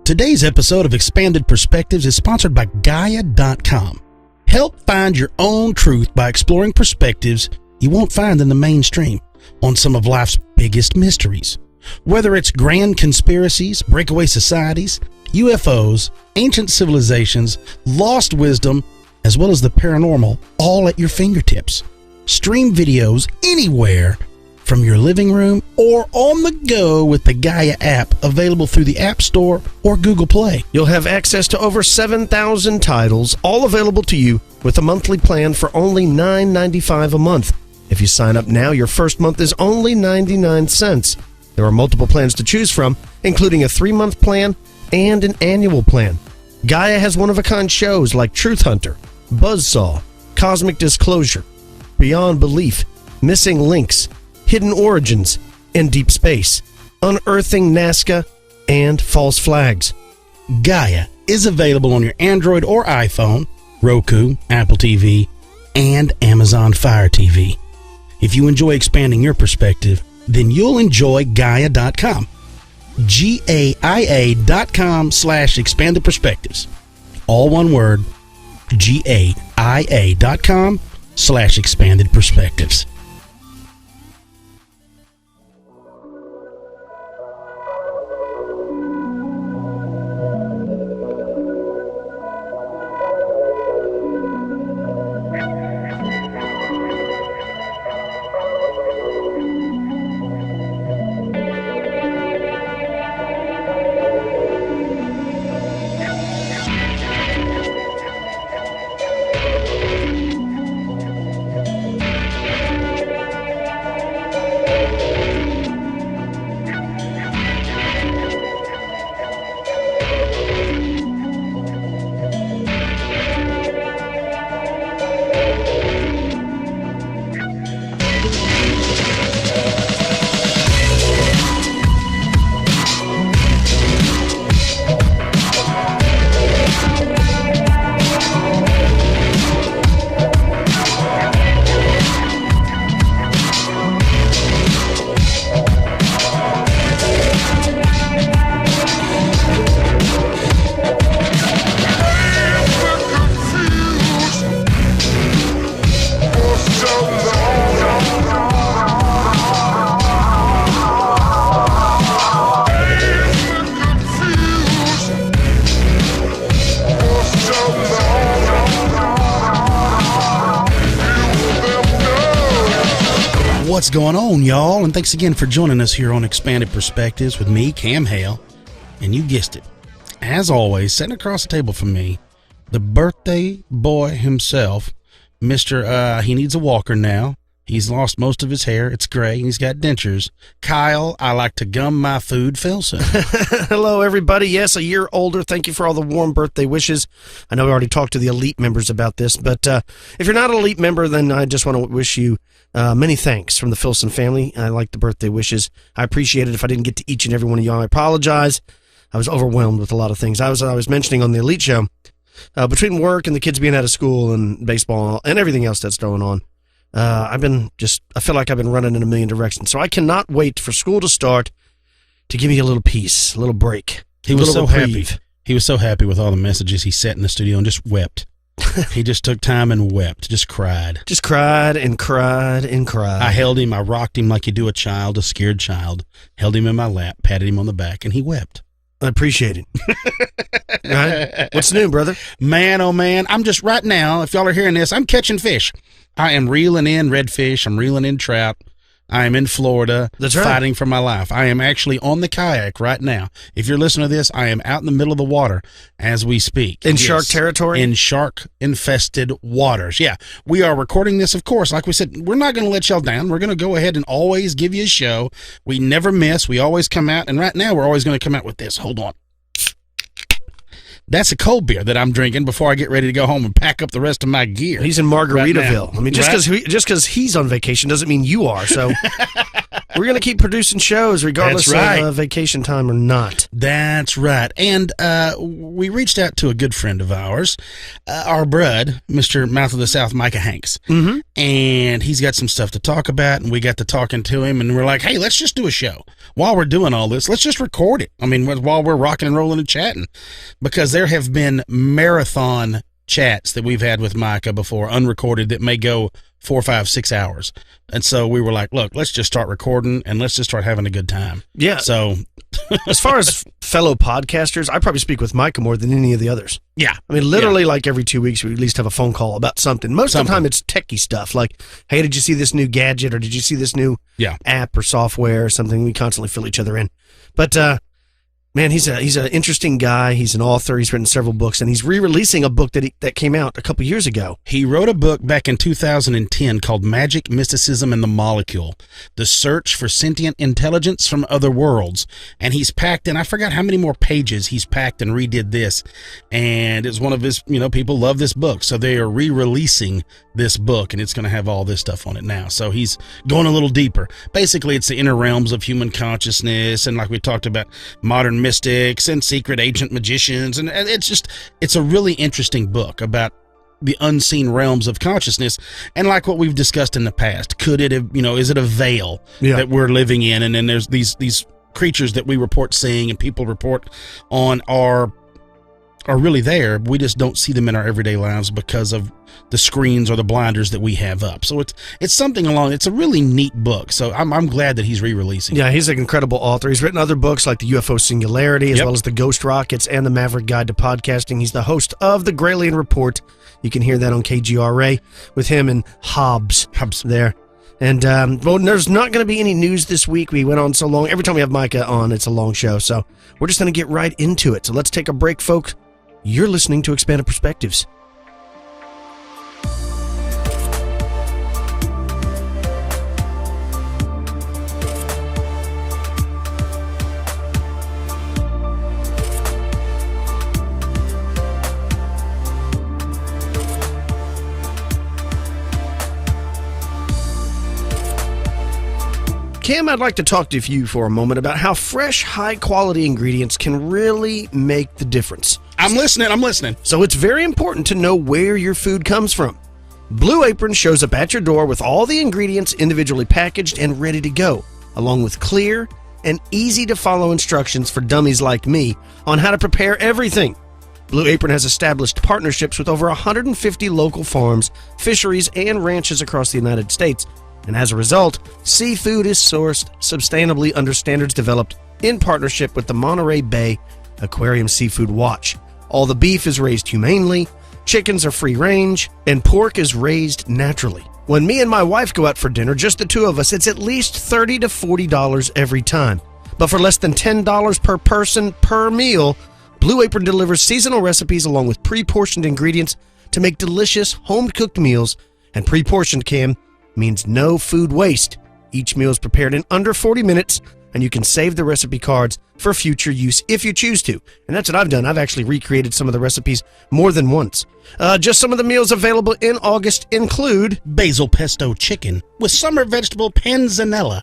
Today's episode of Expanded Perspectives is sponsored by Gaia.com. Help find your own truth by exploring perspectives you won't find in the mainstream on some of life's biggest mysteries. Whether it's grand conspiracies, breakaway societies, UFOs, ancient civilizations, lost wisdom, as well as the paranormal, all at your fingertips. Stream videos anywhere from your living room or on the go with the Gaia app, available through the App Store or Google Play. You'll have access to over 7,000 titles, all available to you with a monthly plan for only $9.95 a month. If you sign up now, your first month is only 99 cents. There are multiple plans to choose from, including a 3-month plan and an annual plan. Gaia has one-of-a-kind shows like Truth Hunter, Buzzsaw, Cosmic Disclosure, Beyond Belief, Missing Links, Hidden Origins, and Deep Space, Unearthing Nazca, and False Flags. Gaia is available on your Android or iPhone, Roku, Apple TV, and Amazon Fire TV. If you enjoy expanding your perspective, then you'll enjoy Gaia.com. GAIA.com/expanded perspectives. All one word, GAIA.com/expanded perspectives. What's going on, y'all? And thanks again for joining us here on Expanded Perspectives with me, Cam Hale. And you guessed it. As always, sitting across the table from me, the birthday boy himself, Mr. He needs a walker now. He's lost most of his hair. It's gray. And he's got dentures. Kyle, I like to gum my food, Filson. Hello, everybody. Yes, a year older. Thank you for all the warm birthday wishes. I know we already talked to the elite members about this, but if you're not an elite member, then I just want to wish you many thanks from the Filson family. I like the birthday wishes. I appreciate it. If I didn't get to each and every one of y'all, I apologize. I was overwhelmed with a lot of things. I was mentioning on the elite show, between work and the kids being out of school and baseball and everything else that's going on, I feel like I've been running in a million directions. So I cannot wait for school to start to give me a little peace, a little break. He was so happy. He was so happy with all the messages. He sat in the studio and just wept. He just took time and wept, just cried. Just cried and cried and cried. I held him, I rocked him like you do a child, a scared child, held him in my lap, patted him on the back, and he wept. I appreciate it. Right? What's new, brother? Man, oh man, I'm just right now, if y'all are hearing this, I'm catching fish. I am reeling in redfish, I'm reeling in trout. I am in Florida. That's right. Fighting for my life. I am actually on the kayak right now. If you're listening to this, I am out in the middle of the water as we speak. In shark territory? In shark-infested waters. Yeah. We are recording this, of course. Like we said, we're not going to let y'all down. We're going to go ahead and always give you a show. We never miss. We always come out. And right now, we're always going to come out with this. Hold on. That's a cold beer that I'm drinking before I get ready to go home and pack up the rest of my gear. He's in Margaritaville. Right, I mean, just because he's on vacation doesn't mean you are. So We're going to keep producing shows regardless That's right. of vacation time or not. That's right. And we reached out to a good friend of ours, our bud, Mr. Mouth of the South, Micah Hanks. Mm-hmm. And he's got some stuff to talk about, and we got to talking to him, and we're like, hey, let's just do a show. While we're doing all this, let's just record it. I mean, while we're rocking and rolling and chatting. Because there have been marathon chats that we've had with Micah before, unrecorded, that may go 4, 5, 6 hours. And so we were like, look, let's just start recording and let's just start having a good time. Yeah. So as far as fellow podcasters, I probably speak with Micah more than any of the others. yeah. I mean, literally like every 2 weeks, we at least have a phone call about something. Most of the time it's techie stuff like, hey, did you see this new gadget or did you see this new app or software or something? We constantly fill each other in. But, man, he's an interesting guy. He's an author. He's written several books, and he's re-releasing a book that came out a couple years ago. He wrote a book back in 2010 called Magic, Mysticism, and the Molecule, The Search for Sentient Intelligence from Other Worlds. And he's packed in, I forgot how many more pages he's packed and redid this. And it's one of his, people love this book. So they are re-releasing this book, and it's going to have all this stuff on it now. So he's going a little deeper. Basically, it's the inner realms of human consciousness, and like we talked about, modern mystics and secret agent magicians, and it's a really interesting book about the unseen realms of consciousness. And like what we've discussed in the past, could it have, is it a veil that we're living in, and then there's these creatures that we report seeing and people report on are really there. We just don't see them in our everyday lives because of the screens or the blinders that we have up. So it's something it's a really neat book. So I'm glad that he's re-releasing. Yeah, he's an incredible author. He's written other books like the UFO Singularity, as well as the Ghost Rockets and the Maverick Guide to Podcasting. He's the host of the Graylien Report. You can hear that on KGRA with him and Hobbs there. And, there's not going to be any news this week. We went on so long. Every time we have Micah on, it's a long show. So we're just going to get right into it. So let's take a break, folks. You're listening to Expanded Perspectives. Cam, I'd like to talk to you for a moment about how fresh, high-quality ingredients can really make the difference. I'm listening. So it's very important to know where your food comes from. Blue Apron shows up at your door with all the ingredients individually packaged and ready to go, along with clear and easy-to-follow instructions for dummies like me on how to prepare everything. Blue Apron has established partnerships with over 150 local farms, fisheries, and ranches across the United States. And as a result, seafood is sourced sustainably under standards developed in partnership with the Monterey Bay Aquarium Seafood Watch. All the beef is raised humanely, chickens are free range, and pork is raised naturally. When me and my wife go out for dinner, just the two of us, it's at least $30 to $40 every time. But for less than $10 per person per meal, Blue Apron delivers seasonal recipes along with pre-portioned ingredients to make delicious home-cooked meals. And pre-portioned, Cam, means no food waste. Each meal is prepared in under 40 minutes, and you can save the recipe cards for future use if you choose to. And that's what I've done. I've actually recreated some of the recipes more than once. Just some of the meals available in August include basil pesto chicken with summer vegetable panzanella,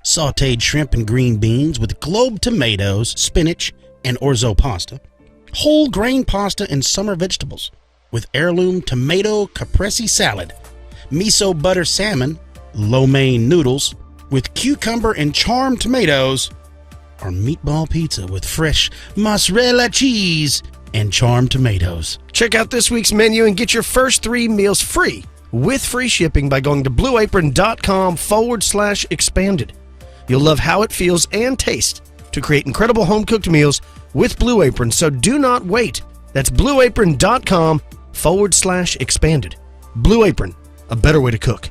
sautéed shrimp and green beans with globe tomatoes, spinach, and orzo pasta, whole grain pasta and summer vegetables with heirloom tomato caprese salad, miso butter salmon, lo mein noodles with cucumber and charmed tomatoes, or meatball pizza with fresh mozzarella cheese and charmed tomatoes. Check out this week's menu and get your first 3 meals free with free shipping by going to blueapron.com/expanded. You'll love how it feels and tastes to create incredible home-cooked meals with Blue Apron, so do not wait. That's blueapron.com/expanded. Blue Apron, a better way to cook.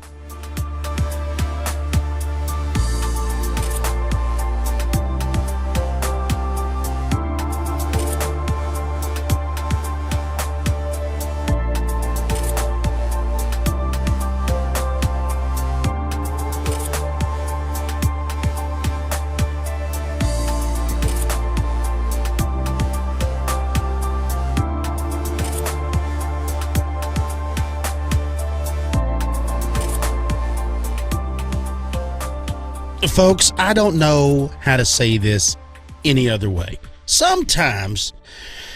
Folks, I don't know how to say this any other way. Sometimes,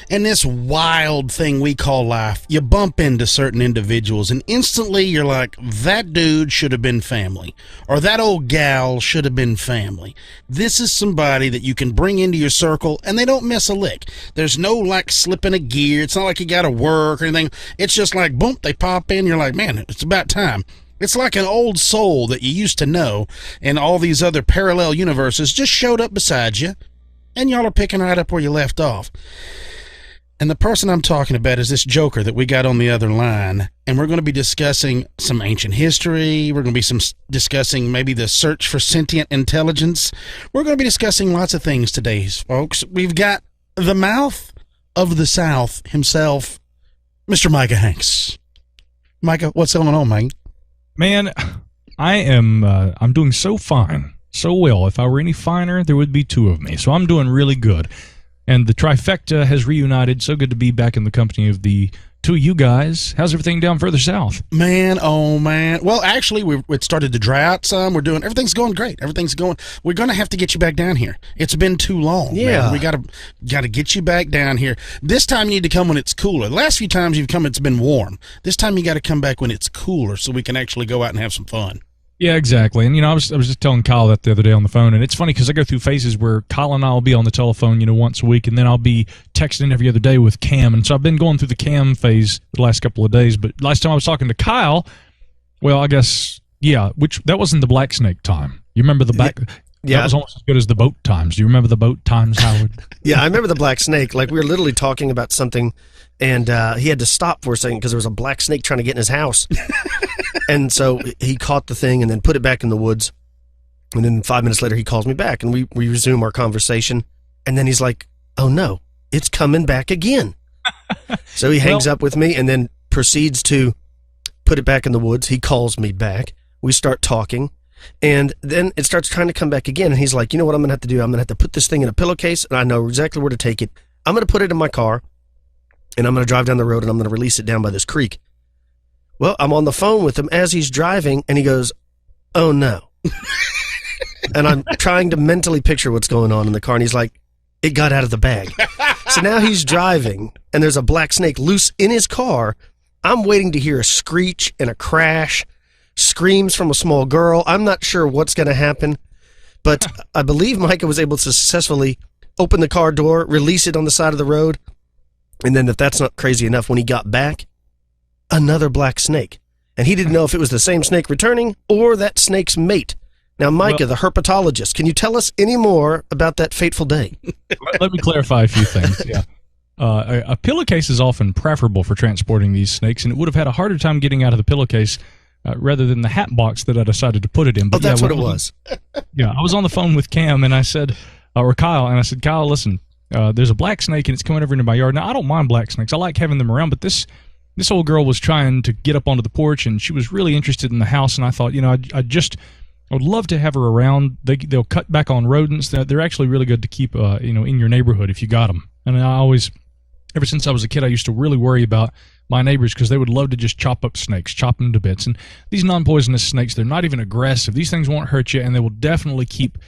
in this wild thing we call life, you bump into certain individuals and instantly you're like, that dude should have been family, or that old gal should have been family. This is somebody that you can bring into your circle and they don't miss a lick. There's no like slipping a gear. It's not like you got to work or anything. It's just like, boom, they pop in. You're like, man, it's about time. It's like an old soul that you used to know and all these other parallel universes just showed up beside you and y'all are picking right up where you left off. And the person I'm talking about is this joker that we got on the other line. And we're going to be discussing some ancient history. We're going to be discussing maybe the search for sentient intelligence. We're going to be discussing lots of things today, folks. We've got the mouth of the South himself, Mr. Micah Hanks. Micah, what's going on, mate? Man, I'm doing so fine, so well. If I were any finer, there would be two of me. So I'm doing really good. And the trifecta has reunited. So good to be back in the company of the two of you guys. How's everything down further south? Man, oh man. Well, actually, it started to dry out some. Everything's going great. We're going to have to get you back down here. It's been too long. Yeah. Man. We got to get you back down here. This time you need to come when it's cooler. The last few times you've come, it's been warm. This time you got to come back when it's cooler so we can actually go out and have some fun. Yeah, exactly. And, I was just telling Kyle that the other day on the phone, and it's funny because I go through phases where Kyle and I will be on the telephone, once a week, and then I'll be texting every other day with Cam. And so I've been going through the Cam phase the last couple of days. But last time I was talking to Kyle, well, I guess, yeah, that wasn't the black snake time. You remember the back? Yeah. That was almost as good as the boat times. Do you remember the boat times, Howard? Yeah, I remember the black snake. Like, we were literally talking about something, and he had to stop for a second because there was a black snake trying to get in his house. And so he caught the thing and then put it back in the woods. And then 5 minutes later, he calls me back, and we resume our conversation. And then he's like, oh, no, it's coming back again. So he hangs up with me and then proceeds to put it back in the woods. He calls me back. We start talking. And then it starts trying to come back again. And he's like, you know what I'm going to have to do? I'm going to have to put this thing in a pillowcase, and I know exactly where to take it. I'm going to put it in my car, and I'm going to drive down the road, and I'm going to release it down by this creek. Well, I'm on the phone with him as he's driving, and he goes, oh, no. And I'm trying to mentally picture what's going on in the car, and he's like, it got out of the bag. So now he's driving, and there's a black snake loose in his car. I'm waiting to hear a screech and a crash, screams from a small girl. I'm not sure what's going to happen, but I believe Micah was able to successfully open the car door, release it on the side of the road, and then if that's not crazy enough, when he got back, another black snake. And he didn't know if it was the same snake returning or that snake's mate. Now, Micah, the herpetologist, can you tell us any more about that fateful day? Let me clarify a few things. Yeah. A pillowcase is often preferable for transporting these snakes, and it would have had a harder time getting out of the pillowcase rather than the hat box that I decided to put it in. But that's what it was. Yeah, I was on the phone with Cam, and I said, or Kyle, and I said, Kyle, listen, there's a black snake, and it's coming over into my yard. Now, I don't mind black snakes. I like having them around, but this old girl was trying to get up onto the porch, and she was really interested in the house, and I thought, I would love to have her around. They'll cut back on rodents. They're actually really good to keep, in your neighborhood if you got them. And I always, ever since I was a kid, I used to really worry about my neighbors because they would love to just chop up snakes, chop them to bits. And these non-poisonous snakes, they're not even aggressive. These things won't hurt you, and they will definitely keep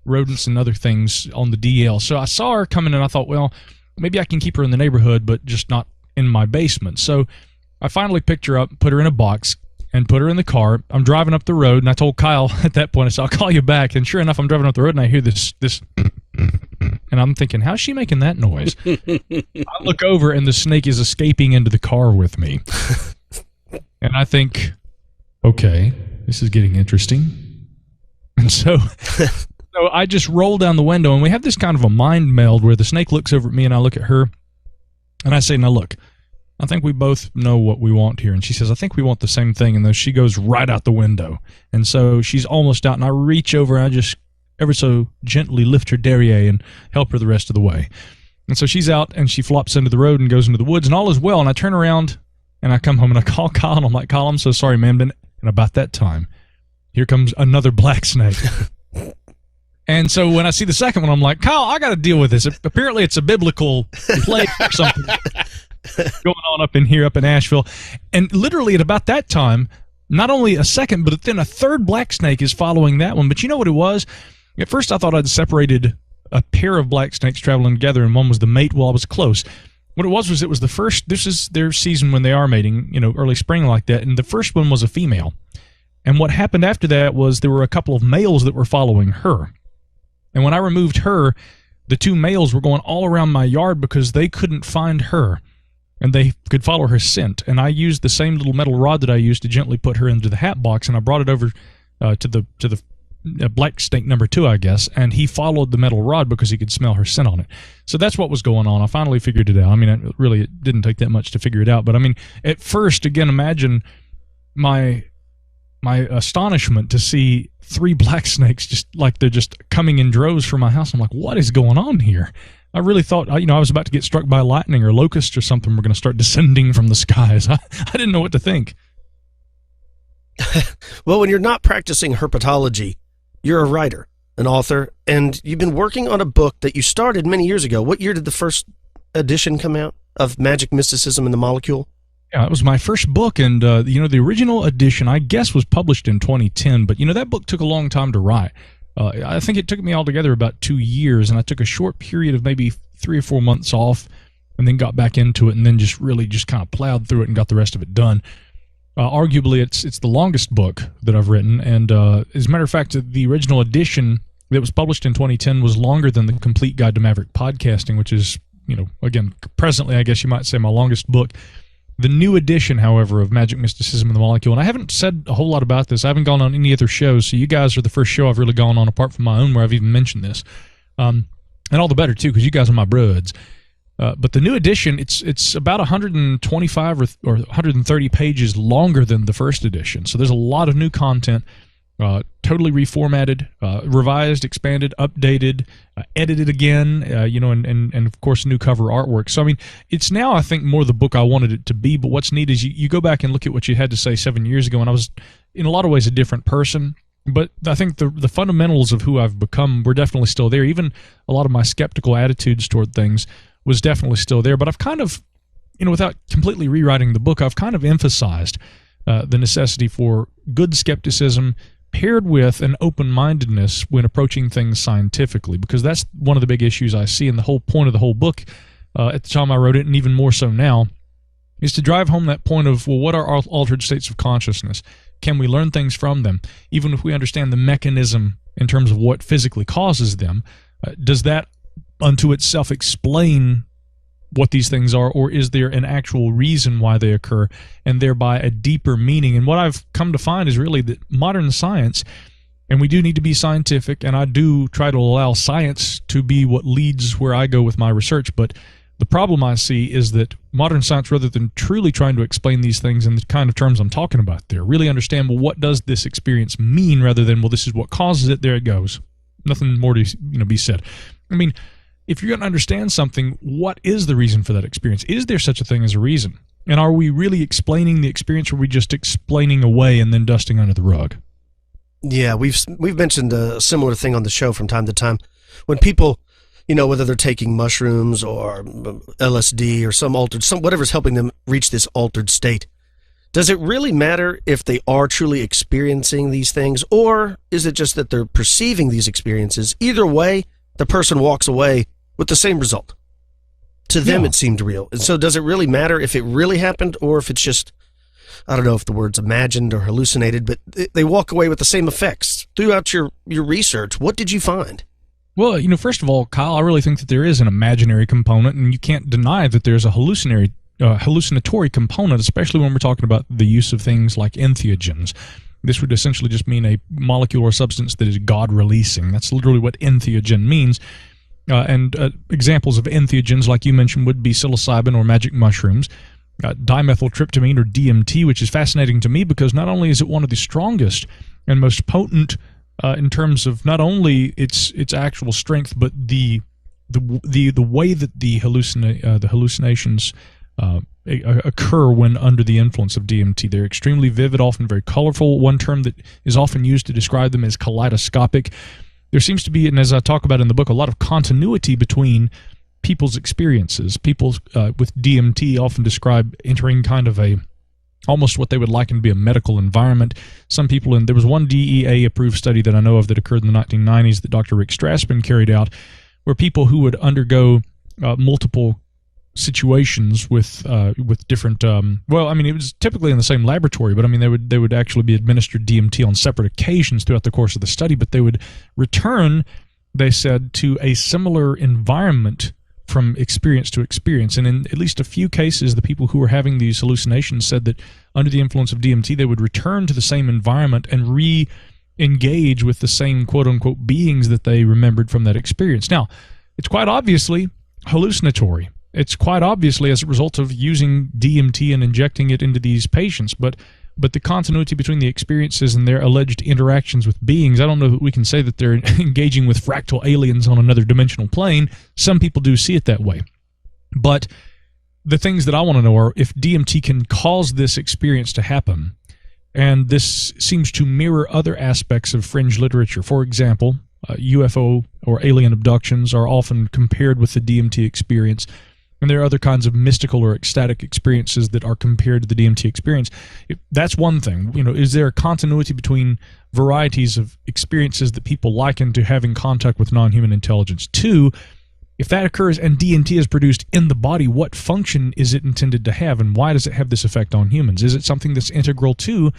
rodents and other things on the DL. So I saw her coming, and I thought, well, maybe I can keep her in the neighborhood, but just not in my basement. So I finally picked her up, put her in a box, and put her in the car. I'm driving up the road, and I told Kyle at that point, I said, I'll call you back. And sure enough, I'm driving up the road, and I hear this, and I'm thinking, how's she making that noise? I look over, and the snake is escaping into the car with me. And I think, okay, this is getting interesting. And so I just roll down the window, and we have this kind of a mind meld where the snake looks over at me, and I look at her, and I say, now look, I think we both know what we want here. And she says, I think we want the same thing. And then she goes right out the window. And so she's almost out, and I reach over, and I just ever so gently lift her derriere and help her the rest of the way. And so she's out, and she flops into the road and goes into the woods, and all is well. And I turn around, and I come home, and I call Kyle, and I'm like, Kyle, I'm so sorry, man. And about that time, here comes another black snake. And so when I see the second one, I'm like, Kyle, I got to deal with this. Apparently it's a biblical plague or something going on up in Asheville. And literally at about that time, not only a second, but then a third black snake is following that one. But you know what it was? At first I thought I'd separated a pair of black snakes traveling together, and one was the mate. Well, I was close. What it was it was the first, this is their season when they are mating, early spring like that, and the first one was a female. And what happened after that was there were a couple of males that were following her. And when I removed her, the two males were going all around my yard because they couldn't find her, and they could follow her scent. And I used the same little metal rod that I used to gently put her into the hat box, and I brought it over to the black snake number 2, I guess, and he followed the metal rod because he could smell her scent on it. So that's what was going on. I finally figured it out. I mean, it didn't take that much to figure it out, but I mean, at first, again, imagine my astonishment to see 3 black snakes just like they're just coming in droves from my house. I'm like, what is going on here? I really thought, I was about to get struck by lightning or locusts or something. We're going to start descending from the skies. I didn't know what to think. Well, when you're not practicing herpetology, you're a writer, an author, and you've been working on a book that you started many years ago. What year did the first edition come out of Magic, Mysticism, and the Molecule? Yeah, it was my first book, and the original edition, I guess, was published in 2010, but that book took a long time to write. I think it took me altogether about 2 years, and I took a short period of maybe 3 or 4 months off, and then got back into it, and then just kind of plowed through it and got the rest of it done. Arguably, it's the longest book that I've written, and as a matter of fact, the original edition that was published in 2010 was longer than the Complete Guide to Maverick Podcasting, which is, again, presently, I guess you might say, my longest book. The new edition, however, of Magic, Mysticism, and the Molecule, and I haven't said a whole lot about this. I haven't gone on any other shows, so you guys are the first show I've really gone on apart from my own where I've even mentioned this. And all the better, too, because you guys are my brothers. But the new edition, it's about 125 or 130 pages longer than the first edition. So there's a lot of new content, totally reformatted, revised, expanded, updated, edited again, and of course new cover artwork. So I mean, it's now, I think, more the book I wanted it to be. But what's neat is you go back and look at what you had to say 7 years ago, and I was in a lot of ways a different person. But I think the fundamentals of who I've become were definitely still there. Even a lot of my skeptical attitudes toward things was definitely still there. But I've kind of, without completely rewriting the book, I've kind of emphasized the necessity for good skepticism paired with an open-mindedness when approaching things scientifically, because that's one of the big issues I see, and the whole point of the whole book at the time I wrote it, and even more so now, is to drive home that point of, well, what are our altered states of consciousness? Can we learn things from them? Even if we understand the mechanism in terms of what physically causes them, does that unto itself explain what these things are, or is there an actual reason why they occur, and thereby a deeper meaning? And what I've come to find is really that modern science, and we do need to be scientific, and I do try to allow science to be what leads where I go with my research, but the problem I see is that modern science, rather than truly trying to explain these things in the kind of terms I'm talking about there, really understand, well, what does this experience mean, rather than, well, this is what causes it, there it goes. Nothing more to be said. I mean, if you're going to understand something, what is the reason for that experience? Is there such a thing as a reason? And are we really explaining the experience, or are we just explaining away and then dusting under the rug? Yeah, we've mentioned a similar thing on the show from time to time. When people, whether they're taking mushrooms or LSD or whatever's helping them reach this altered state, does it really matter if they are truly experiencing these things, or is it just that they're perceiving these experiences? Either way, the person walks away with the same result. To them, It seemed real. And so does it really matter if it really happened, or if it's just, I don't know if the word's imagined or hallucinated, but they walk away with the same effects? Throughout your research, what did you find? Well, first of all, Kyle, I really think that there is an imaginary component, and you can't deny that there's a hallucinatory component, especially when we're talking about the use of things like entheogens. This would essentially just mean a molecule or substance that is God-releasing. That's literally what entheogen means. And examples of entheogens, like you mentioned, would be psilocybin or magic mushrooms, dimethyltryptamine or DMT, which is fascinating to me because not only is it one of the strongest and most potent in terms of not only its actual strength, but the way that the hallucinations occur when under the influence of DMT. They're extremely vivid, often very colorful. One term that is often used to describe them is kaleidoscopic. There seems to be, and as I talk about in the book, a lot of continuity between people's experiences. People with DMT often describe entering kind of a almost what they would liken to be a medical environment. Some people, and there was one DEA-approved study that I know of that occurred in the 1990s that Dr. Rick Strassman carried out, where people who would undergo multiple situations with different well, I mean, it was typically in the same laboratory, but I mean they would actually be administered DMT on separate occasions throughout the course of the study, but they would return, they said, to a similar environment from experience to experience. And in at least a few cases, the people who were having these hallucinations said that under the influence of DMT, they would return to the same environment and re-engage with the same quote-unquote beings that they remembered from that experience. Now, it's quite obviously hallucinatory. It's quite obviously as a result of using DMT and injecting it into these patients, but the continuity between the experiences and their alleged interactions with beings, I don't know that we can say that they're engaging with fractal aliens on another dimensional plane. Some people do see it that way. But the things that I want to know are if DMT can cause this experience to happen, and this seems to mirror other aspects of fringe literature. For example, UFO or alien abductions are often compared with the DMT experience. And there are other kinds of mystical or ecstatic experiences that are compared to the DMT experience. That's one thing. You know, is there a continuity between varieties of experiences that people liken to having contact with non-human intelligence? Two, if that occurs and DMT is produced in the body, what function is it intended to have, and why does it have this effect on humans? Is it something that's integral to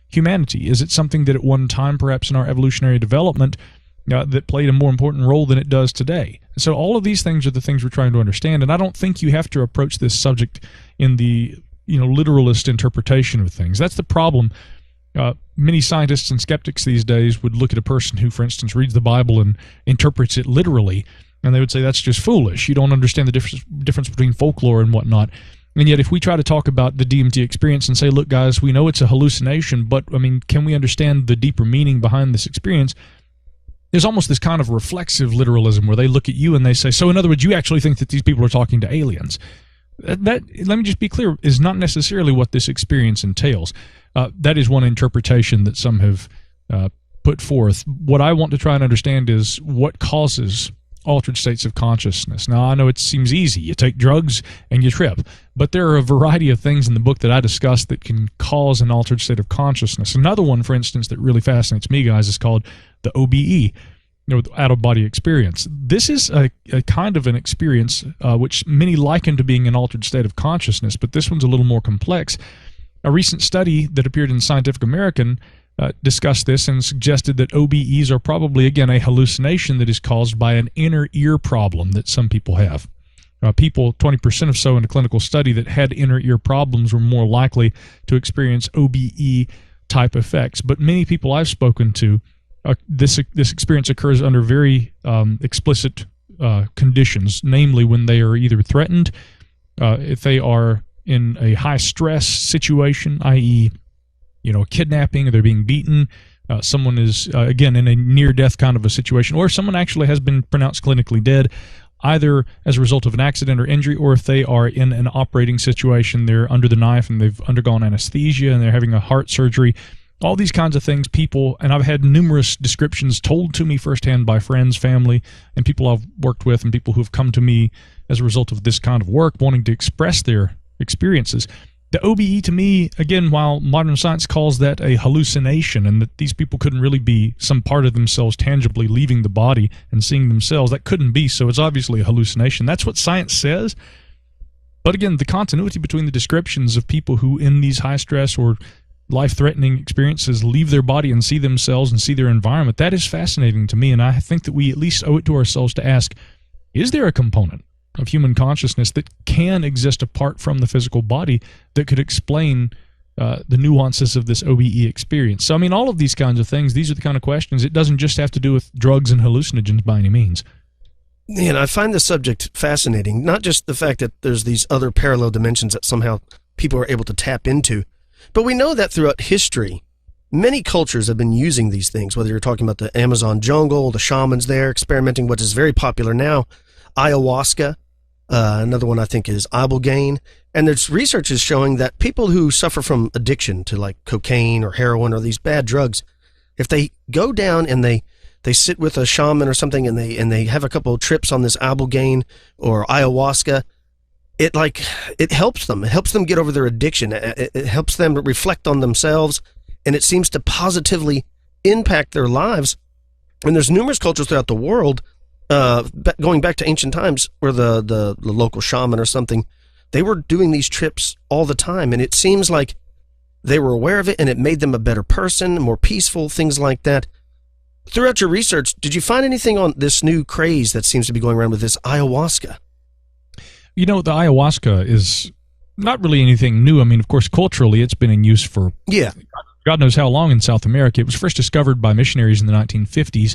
humanity? Is it something that at one time, perhaps in our evolutionary development, that played a more important role than it does today? So all of these things are the things we're trying to understand, and I don't think you have to approach this subject in the literalist interpretation of things. That's the problem. Many scientists and skeptics these days would look at a person who, for instance, reads the Bible and interprets it literally, and they would say that's just foolish. You don't understand the difference between folklore and whatnot. And yet if we try to talk about the DMT experience and say, look, guys, we know it's a hallucination, but, I mean, can we understand the deeper meaning behind this experience? There's almost this kind of reflexive literalism where they look at you and they say, so in other words, you actually think that these people are talking to aliens. That, let me just be clear, is not necessarily what this experience entails. That is one interpretation that some have put forth. What I want to try and understand is what causes altered states of consciousness. Now, I know it seems easy. You take drugs and you trip. But there are a variety of things in the book that I discussed that can cause an altered state of consciousness. Another one, for instance, that really fascinates me, guys, is called the OBE, out-of-body experience. This is a kind of an experience which many liken to being an altered state of consciousness, but this one's a little more complex. A recent study that appeared in Scientific American discussed this and suggested that OBEs are probably, again, a hallucination that is caused by an inner ear problem that some people have. People, 20% or so in a clinical study that had inner ear problems were more likely to experience OBE-type effects. But many people I've spoken to, this experience occurs under very explicit conditions, namely when they are either threatened, if they are in a high-stress situation, i.e., kidnapping, or they're being beaten, someone is, again, in a near-death kind of a situation, or someone actually has been pronounced clinically dead, either as a result of an accident or injury, or if they are in an operating situation, they're under the knife and they've undergone anesthesia and they're having a heart surgery. All these kinds of things, people, and I've had numerous descriptions told to me firsthand by friends, family, and people I've worked with, and people who've come to me as a result of this kind of work wanting to express their experiences. The OBE, to me, again, while modern science calls that a hallucination and that these people couldn't really be some part of themselves tangibly leaving the body and seeing themselves, that couldn't be, so it's obviously a hallucination. That's what science says. But again, the continuity between the descriptions of people who in these high-stress or life-threatening experiences leave their body and see themselves and see their environment, that is fascinating to me, and I think that we at least owe it to ourselves to ask, is there a component of human consciousness that can exist apart from the physical body that could explain the nuances of this OBE experience? So, I mean, all of these kinds of things, these are the kind of questions. It doesn't just have to do with drugs and hallucinogens by any means. And I find the subject fascinating, not just the fact that there's these other parallel dimensions that somehow people are able to tap into, but we know that throughout history, many cultures have been using these things, whether you're talking about the Amazon jungle, the shamans there experimenting, what is very popular now, ayahuasca. Another one I think is ibogaine. And there's research is showing that people who suffer from addiction to like cocaine or heroin or these bad drugs, if they go down and they sit with a shaman or something and they have a couple of trips on this ibogaine or ayahuasca, it helps them. It helps them get over their addiction. It helps them reflect on themselves, and it seems to positively impact their lives. And there's numerous cultures throughout the world, going back to ancient times, where the local shaman or something, they were doing these trips all the time, and it seems like they were aware of it, and it made them a better person, more peaceful, things like that. Throughout your research, did you find anything on this new craze that seems to be going around with this ayahuasca? The ayahuasca is not really anything new. I mean, of course, culturally, it's been in use for God knows how long in South America. It was first discovered by missionaries in the 1950s.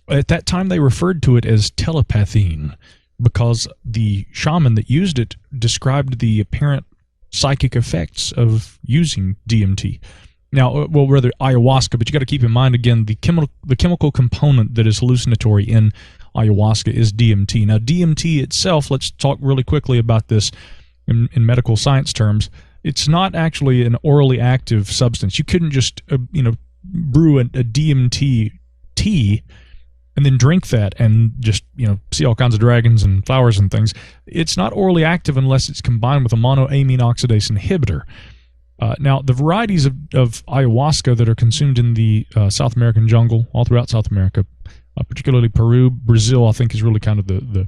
At that time, they referred to it as telepathine because the shaman that used it described the apparent psychic effects of using DMT. Now, well, rather ayahuasca, but you got to keep in mind, again, the chemical component that is hallucinatory in ayahuasca is DMT. Now, DMT itself, let's talk really quickly about this in medical science terms. It's not actually an orally active substance. You couldn't just, brew a DMT tea and then drink that and just, see all kinds of dragons and flowers and things. It's not orally active unless it's combined with a monoamine oxidase inhibitor. Now, the varieties of ayahuasca that are consumed in the South American jungle, all throughout South America, particularly Peru, Brazil, I think is really kind of the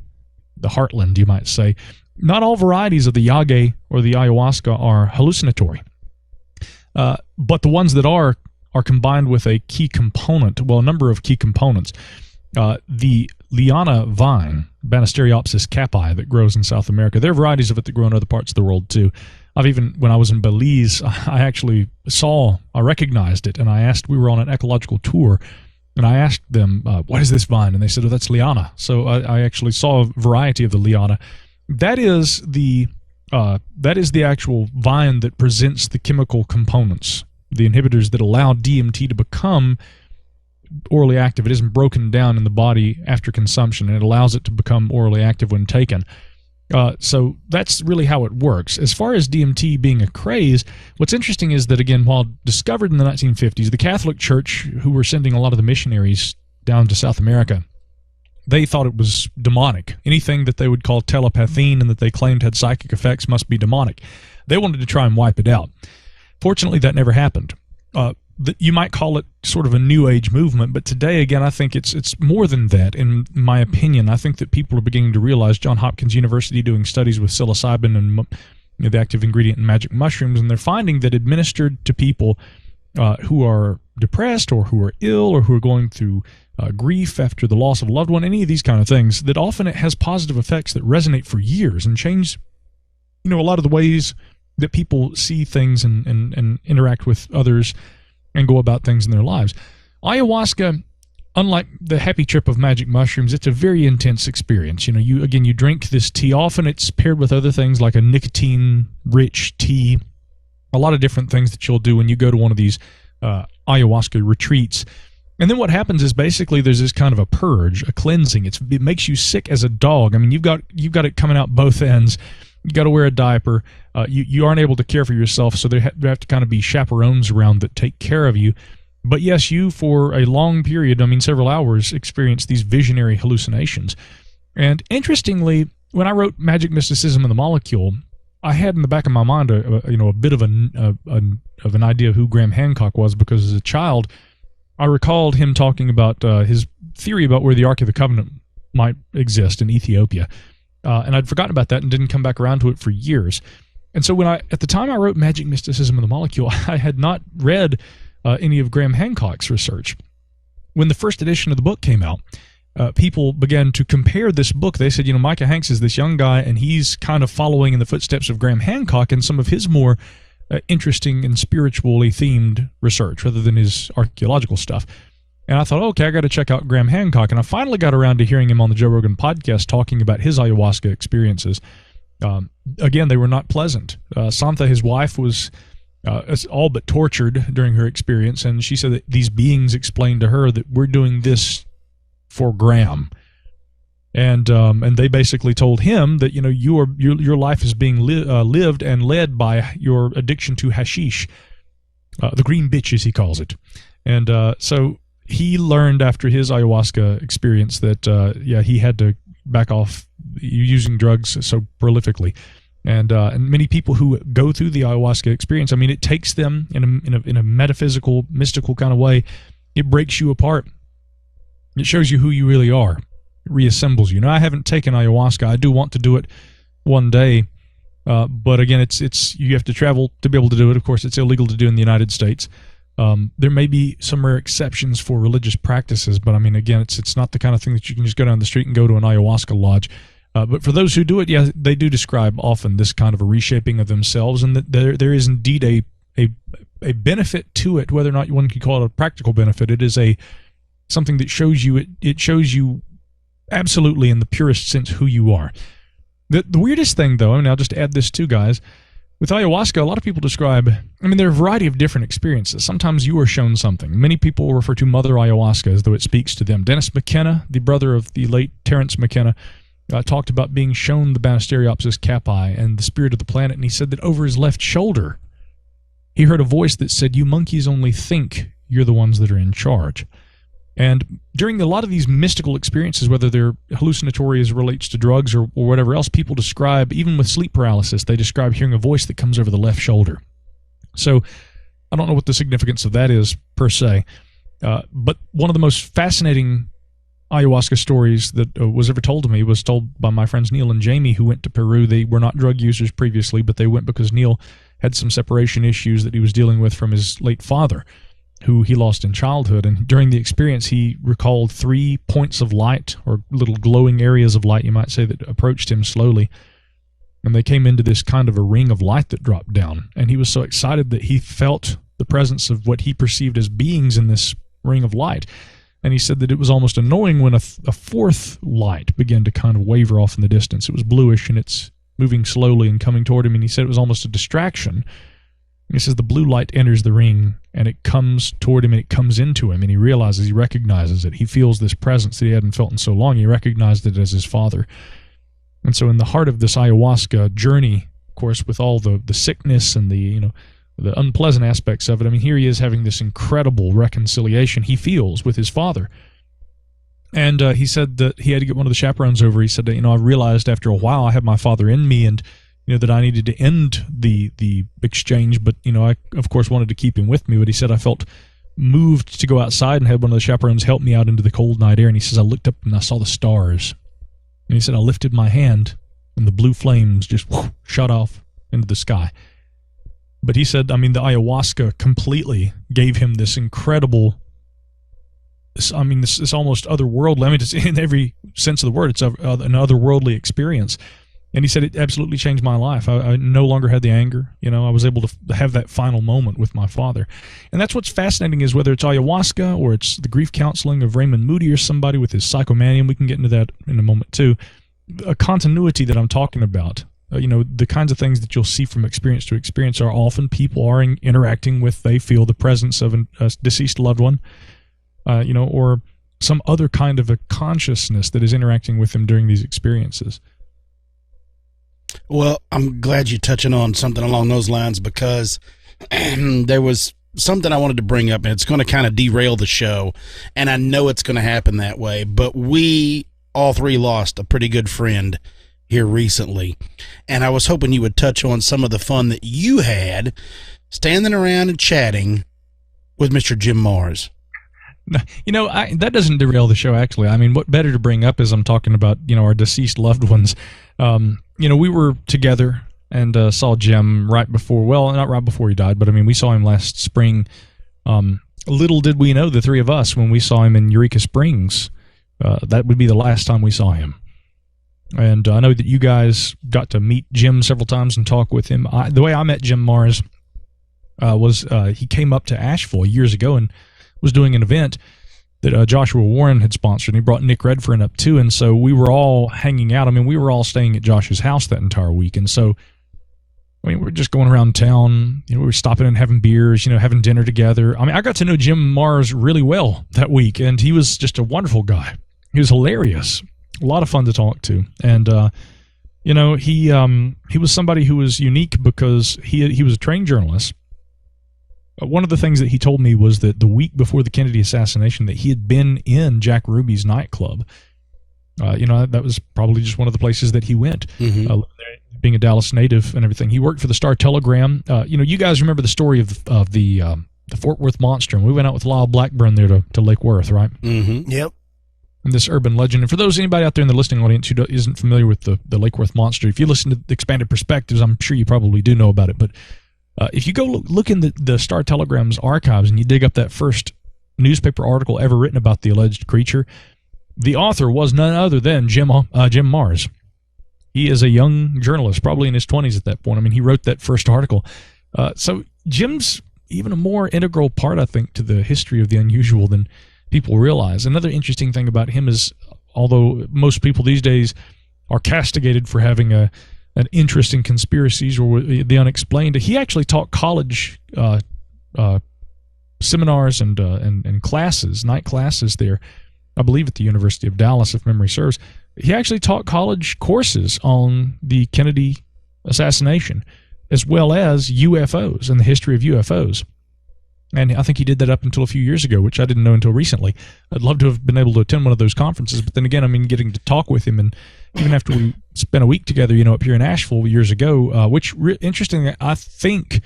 heartland, you might say. Not all varieties of the yage or the ayahuasca are hallucinatory, but the ones that are combined with a key component, well, a number of key components. The liana vine, Banisteriopsis caapi, that grows in South America, there are varieties of it that grow in other parts of the world too. When I was in Belize, I recognized it, and we were on an ecological tour, and I asked them, what is this vine? And they said, oh, that's liana. So I actually saw a variety of the liana. That is the actual vine that presents the chemical components, the inhibitors that allow DMT to become orally active. It isn't broken down in the body after consumption, and it allows it to become orally active when taken. So that's really how it works. As far as DMT being a craze, what's interesting is that, again, while discovered in the 1950s, the Catholic Church, who were sending a lot of the missionaries down to South America, they thought it was demonic. Anything that they would call telepathine and that they claimed had psychic effects must be demonic. They wanted to try and wipe it out. Fortunately, that never happened. You might call it sort of a new age movement, but today, again, I think it's more than that, in my opinion. I think that people are beginning to realize, Johns Hopkins University doing studies with psilocybin and the active ingredient in magic mushrooms, and they're finding that administered to people who are depressed or who are ill or who are going through grief after the loss of a loved one, any of these kind of things, that often it has positive effects that resonate for years and change, a lot of the ways that people see things and interact with others and go about things in their lives. Ayahuasca, unlike the happy trip of magic mushrooms, it's a very intense experience. You drink this tea. Often it's paired with other things like a nicotine-rich tea, a lot of different things that you'll do when you go to one of these ayahuasca retreats. And then what happens is basically there's this kind of a purge, a cleansing. It makes you sick as a dog. I mean, you've got it coming out both ends. You got to wear a diaper. You aren't able to care for yourself, so there have to kind of be chaperones around that take care of you. But yes, you, for a long period, several hours, experience these visionary hallucinations. And interestingly, when I wrote Magic, Mysticism, and the Molecule, I had in the back of my mind a bit of an idea of who Graham Hancock was, because as a child, I recalled him talking about his theory about where the Ark of the Covenant might exist in Ethiopia. And I'd forgotten about that and didn't come back around to it for years. And so at the time I wrote Magic, Mysticism, and the Molecule, I had not read any of Graham Hancock's research. When the first edition of the book came out, people began to compare this book. They said, Micah Hanks is this young guy, and he's kind of following in the footsteps of Graham Hancock and some of his more interesting and spiritually themed research rather than his archaeological stuff. And I thought, okay, I got to check out Graham Hancock. And I finally got around to hearing him on the Joe Rogan podcast talking about his ayahuasca experiences. Again, they were not pleasant. Santha, his wife, was all but tortured during her experience. And she said that these beings explained to her that we're doing this for Graham. And they basically told him that, your life is being lived and led by your addiction to hashish, the green bitch, as he calls it. And so he learned after his ayahuasca experience that, he had to back off using drugs so prolifically. And many people who go through the ayahuasca experience, I mean, it takes them in a metaphysical, mystical kind of way. It breaks you apart. It shows you who you really are. It reassembles you. Now, I haven't taken ayahuasca. I do want to do it one day, but again, it's you have to travel to be able to do it. Of course, it's illegal to do in the United States. There may be some rare exceptions for religious practices, but I mean, again, it's not the kind of thing that you can just go down the street and go to an ayahuasca lodge. But for those who do it, yeah, they do describe often this kind of a reshaping of themselves, and that there is indeed a benefit to it, whether or not one can call it a practical benefit. It is something that shows you it shows you absolutely in the purest sense who you are. The weirdest thing, though, and I'll just add this too, guys, with ayahuasca, a lot of people describe, I mean, there are a variety of different experiences. Sometimes you are shown something. Many people refer to Mother Ayahuasca as though it speaks to them. Dennis McKenna, the brother of the late Terence McKenna, talked about being shown the Banisteriopsis caapi and the spirit of the planet, and he said that over his left shoulder, he heard a voice that said, "You monkeys only think you're the ones that are in charge." And during a lot of these mystical experiences, whether they're hallucinatory as it relates to drugs or whatever else, people describe, even with sleep paralysis, they describe hearing a voice that comes over the left shoulder. So I don't know what the significance of that is per se, but one of the most fascinating ayahuasca stories that was ever told to me was told by my friends Neil and Jamie, who went to Peru. They were not drug users previously, but they went because Neil had some separation issues that he was dealing with from his late father, who he lost in childhood. And during the experience, he recalled 3 points of light, or little glowing areas of light, you might say, that approached him slowly. And they came into this kind of a ring of light that dropped down. And he was so excited that he felt the presence of what he perceived as beings in this ring of light. And he said that it was almost annoying when a fourth light began to kind of waver off in the distance. It was bluish, and it's moving slowly and coming toward him. And he said it was almost a distraction. He says the blue light enters the ring, and it comes toward him, and it comes into him, and he realizes, he recognizes it. He feels this presence that he hadn't felt in so long. He recognized it as his father. And so in the heart of this ayahuasca journey, of course, with all the sickness and the unpleasant aspects of it, I mean, here he is having this incredible reconciliation he feels with his father. And he said that he had to get one of the chaperones over. He said that, I realized after a while I had my father in me, and that I needed to end the exchange, but I of course wanted to keep him with me. But he said I felt moved to go outside and had one of the chaperones help me out into the cold night air. And he says I looked up and I saw the stars. And he said I lifted my hand and the blue flames just shot off into the sky. But he said, I mean, the ayahuasca completely gave him this incredible, this almost otherworldly, I mean, it's in every sense of the word, it's an otherworldly experience. And he said it absolutely changed my life. I no longer had the anger. I was able to have that final moment with my father. And that's what's fascinating, is whether it's ayahuasca or it's the grief counseling of Raymond Moody or somebody with his psychomanium, we can get into that in a moment too, a continuity that I'm talking about. The kinds of things that you'll see from experience to experience are often people are interacting with, they feel the presence of a deceased loved one, or some other kind of a consciousness that is interacting with them during these experiences. Well, I'm glad you're touching on something along those lines, because there was something I wanted to bring up, and it's going to kind of derail the show, and I know it's going to happen that way, but we all three lost a pretty good friend here recently, and I was hoping you would touch on some of the fun that you had standing around and chatting with Mr. Jim Mars. That doesn't derail the show, actually. I mean, what better to bring up is I'm talking about, our deceased loved ones. We were together and saw Jim right before, well, not right before he died, but I mean, we saw him last spring. Little did we know, the three of us, when we saw him in Eureka Springs, that would be the last time we saw him. And I know that you guys got to meet Jim several times and talk with him. The way I met Jim Mars was he came up to Asheville years ago and was doing an event that Joshua Warren had sponsored, and he brought Nick Redfern up too, and so we were all hanging out. I mean, we were all staying at Josh's house that entire week, and so, I mean, we were just going around town, we were stopping and having beers, having dinner together. I mean, I got to know Jim Mars really well that week, and he was just a wonderful guy. He was hilarious, a lot of fun to talk to, and, he was somebody who was unique because he was a trained journalist. One of the things that he told me was that the week before the Kennedy assassination that he had been in Jack Ruby's nightclub, That was probably just one of the places that he went. Being a Dallas native and everything, he worked for the Star Telegram. You guys remember the story of the Fort Worth Monster, and we went out with Lyle Blackburn there to Lake Worth, right? Yep. And this urban legend. And for anybody out there in the listening audience who isn't familiar with the Lake Worth Monster, if you listen to the Expanded Perspectives, I'm sure you probably do know about it. But if you go look in the Star Telegram's archives and you dig up that first newspaper article ever written about the alleged creature, the author was none other than Jim Mars. He is a young journalist, probably in his 20s at that point. I mean, he wrote that first article. So Jim's even a more integral part, I think, to the history of the unusual than people realize. Another interesting thing about him is, although most people these days are castigated for having an interest in conspiracies or the unexplained, he actually taught college seminars and classes, night classes there, I believe at the University of Dallas, if memory serves. He actually taught college courses on the Kennedy assassination, as well as UFOs and the history of UFOs. And I think he did that up until a few years ago, which I didn't know until recently. I'd love to have been able to attend one of those conferences, but then again, I mean, getting to talk with him, and even after we spent a week together, up here in Asheville years ago, interesting, I think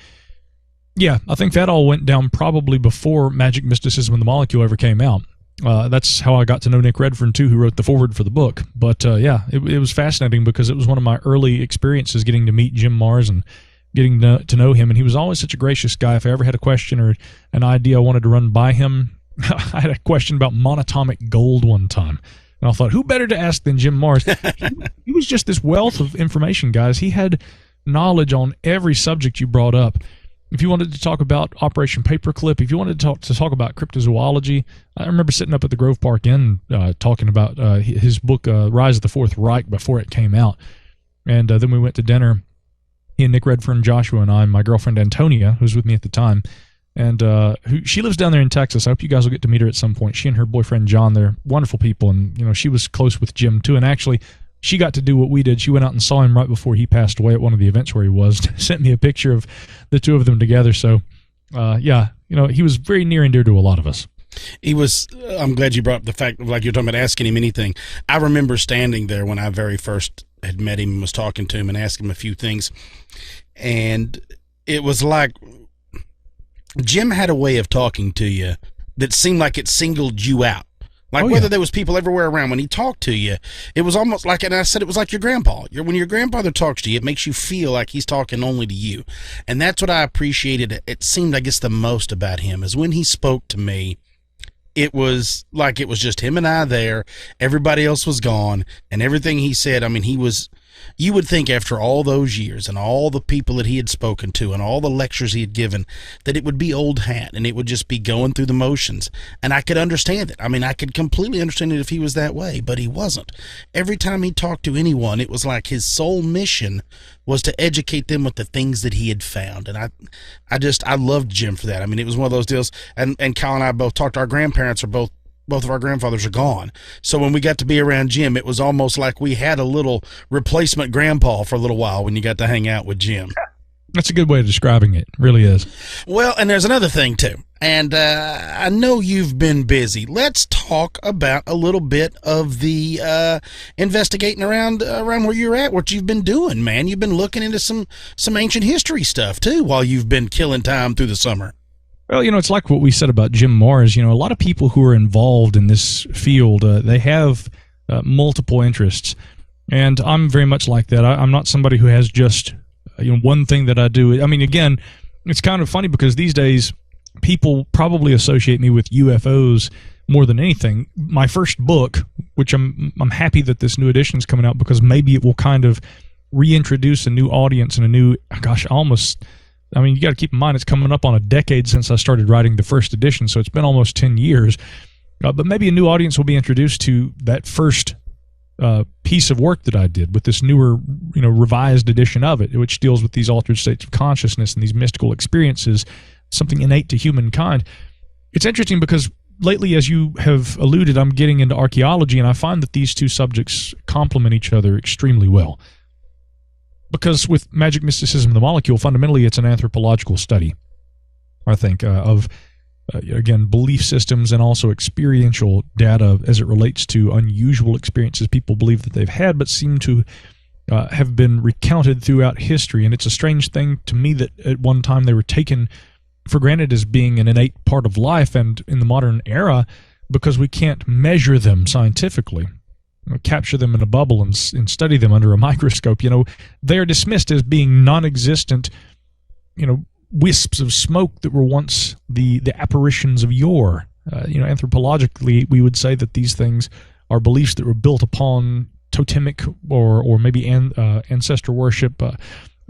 that all went down probably before Magic, Mysticism, and the Molecule ever came out. That's how I got to know Nick Redfern, too, who wrote the foreword for the book. But it was fascinating because it was one of my early experiences getting to meet Jim Mars and getting to know him. And he was always such a gracious guy. If I ever had a question or an idea I wanted to run by him, I had a question about monatomic gold one time. And I thought, who better to ask than Jim Mars? He was just this wealth of information, guys. He had knowledge on every subject you brought up. If you wanted to talk about Operation Paperclip, if you wanted to talk about cryptozoology, I remember sitting up at the Grove Park Inn talking about his book, Rise of the Fourth Reich, before it came out. And then we went to dinner, he and Nick Redfern, Joshua, and I, and my girlfriend Antonia, who was with me at the time. And she lives down there in Texas. I hope you guys will get to meet her at some point. She and her boyfriend, John, they're wonderful people. And, she was close with Jim, too. And actually, she got to do what we did. She went out and saw him right before he passed away at one of the events where he was. Sent me a picture of the two of them together. So, he was very near and dear to a lot of us. He was, I'm glad you brought up the fact of, like, you're talking about asking him anything. I remember standing there when I very first had met him and was talking to him and asking him a few things. And it was like Jim had a way of talking to you that seemed like it singled you out. Like whether there was people everywhere around, when he talked to you, it was almost like, and I said it was like your grandpa. When your grandfather talks to you, it makes you feel like he's talking only to you. And that's what I appreciated. It seemed, I guess, the most about him is when he spoke to me, it was like it was just him and I there. Everybody else was gone. And everything he said, I mean, you would think after all those years and all the people that he had spoken to and all the lectures he had given that it would be old hat and it would just be going through the motions. And I could understand it. I mean, I could completely understand it if he was that way, but he wasn't. Every time he talked to anyone, it was like his sole mission was to educate them with the things that he had found. And I loved Jim for that. I mean, it was one of those deals. And Kyle and I both talked. Our grandparents are both of our grandfathers are gone. So when we got to be around Jim, it was almost like we had a little replacement grandpa for a little while when you got to hang out with Jim. That's a good way of describing it. It really is. Well, and there's another thing, too. And I know you've been busy. Let's talk about a little bit of the investigating around where you're at, what you've been doing, man. You've been looking into some ancient history stuff, too, while you've been killing time through the summer. Well, it's like what we said about Jim Mars. A lot of people who are involved in this field, they have multiple interests. And I'm very much like that. I'm not somebody who has just one thing that I do. I mean, again, it's kind of funny because these days people probably associate me with UFOs more than anything. My first book, which I'm happy that this new edition is coming out because maybe it will kind of reintroduce a new audience and a new, you got to keep in mind it's coming up on a decade since I started writing the first edition, so it's been almost 10 years. But maybe a new audience will be introduced to that first piece of work that I did with this newer, revised edition of it, which deals with these altered states of consciousness and these mystical experiences, something innate to humankind. It's interesting because lately, as you have alluded, I'm getting into archaeology, and I find that these two subjects complement each other extremely well. Because with Magic, Mysticism, and the Molecule, fundamentally it's an anthropological study, I think, of again, belief systems and also experiential data as it relates to unusual experiences people believe that they've had, but seem to have been recounted throughout history. And it's a strange thing to me that at one time they were taken for granted as being an innate part of life, and in the modern era, because we can't measure them scientifically, capture them in a bubble and study them under a microscope, they are dismissed as being non-existent, wisps of smoke that were once the apparitions of yore. Anthropologically, we would say that these things are beliefs that were built upon totemic or maybe ancestor worship,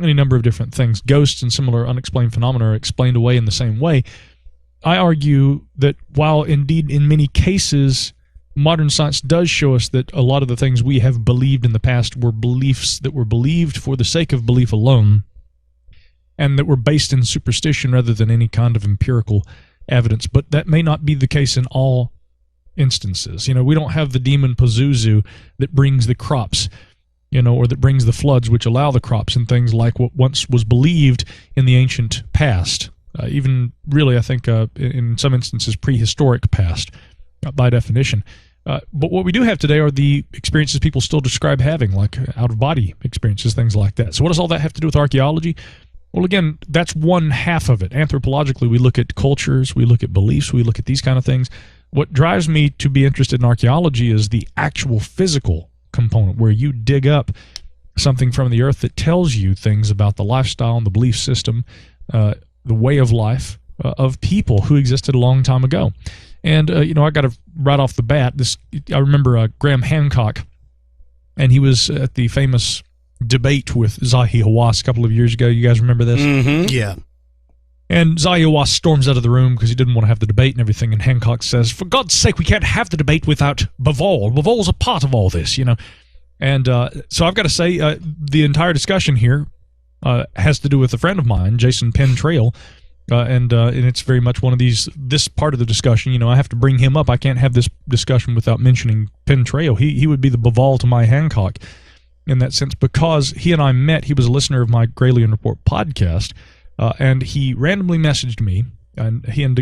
any number of different things. Ghosts and similar unexplained phenomena are explained away in the same way. I argue that while indeed in many cases modern science does show us that a lot of the things we have believed in the past were beliefs that were believed for the sake of belief alone, and that were based in superstition rather than any kind of empirical evidence. But that may not be the case in all instances. We don't have the demon Pazuzu that brings the crops, or that brings the floods which allow the crops, and things like what once was believed in the ancient past. Even really, I think, in some instances, prehistoric past, by definition. But what we do have today are the experiences people still describe having, like out-of-body experiences, things like that. So what does all that have to do with archaeology? Well, again, that's one half of it. Anthropologically, we look at cultures, we look at beliefs, we look at these kind of things. What drives me to be interested in archaeology is the actual physical component, where you dig up something from the earth that tells you things about the lifestyle and the belief system, the way of life of people who existed a long time ago. And, I got to, right off the bat, I remember Graham Hancock, and he was at the famous debate with Ayahuasca a couple of years ago. You guys remember this? Mm-hmm. Yeah. And Ayahuasca storms out of the room because he didn't want to have the debate and everything. And Hancock says, "For God's sake, we can't have the debate without Bivol. Bivol's a part of all this, And so I've got to say, the entire discussion here has to do with a friend of mine, Jason Pentrail. And it's very much one of this part of the discussion, I have to bring him up. I can't have this discussion without mentioning Pentrail. He would be the Bivol to my Hancock in that sense, because he and I met. He was a listener of my Gralien Report podcast, and he randomly messaged me, and he and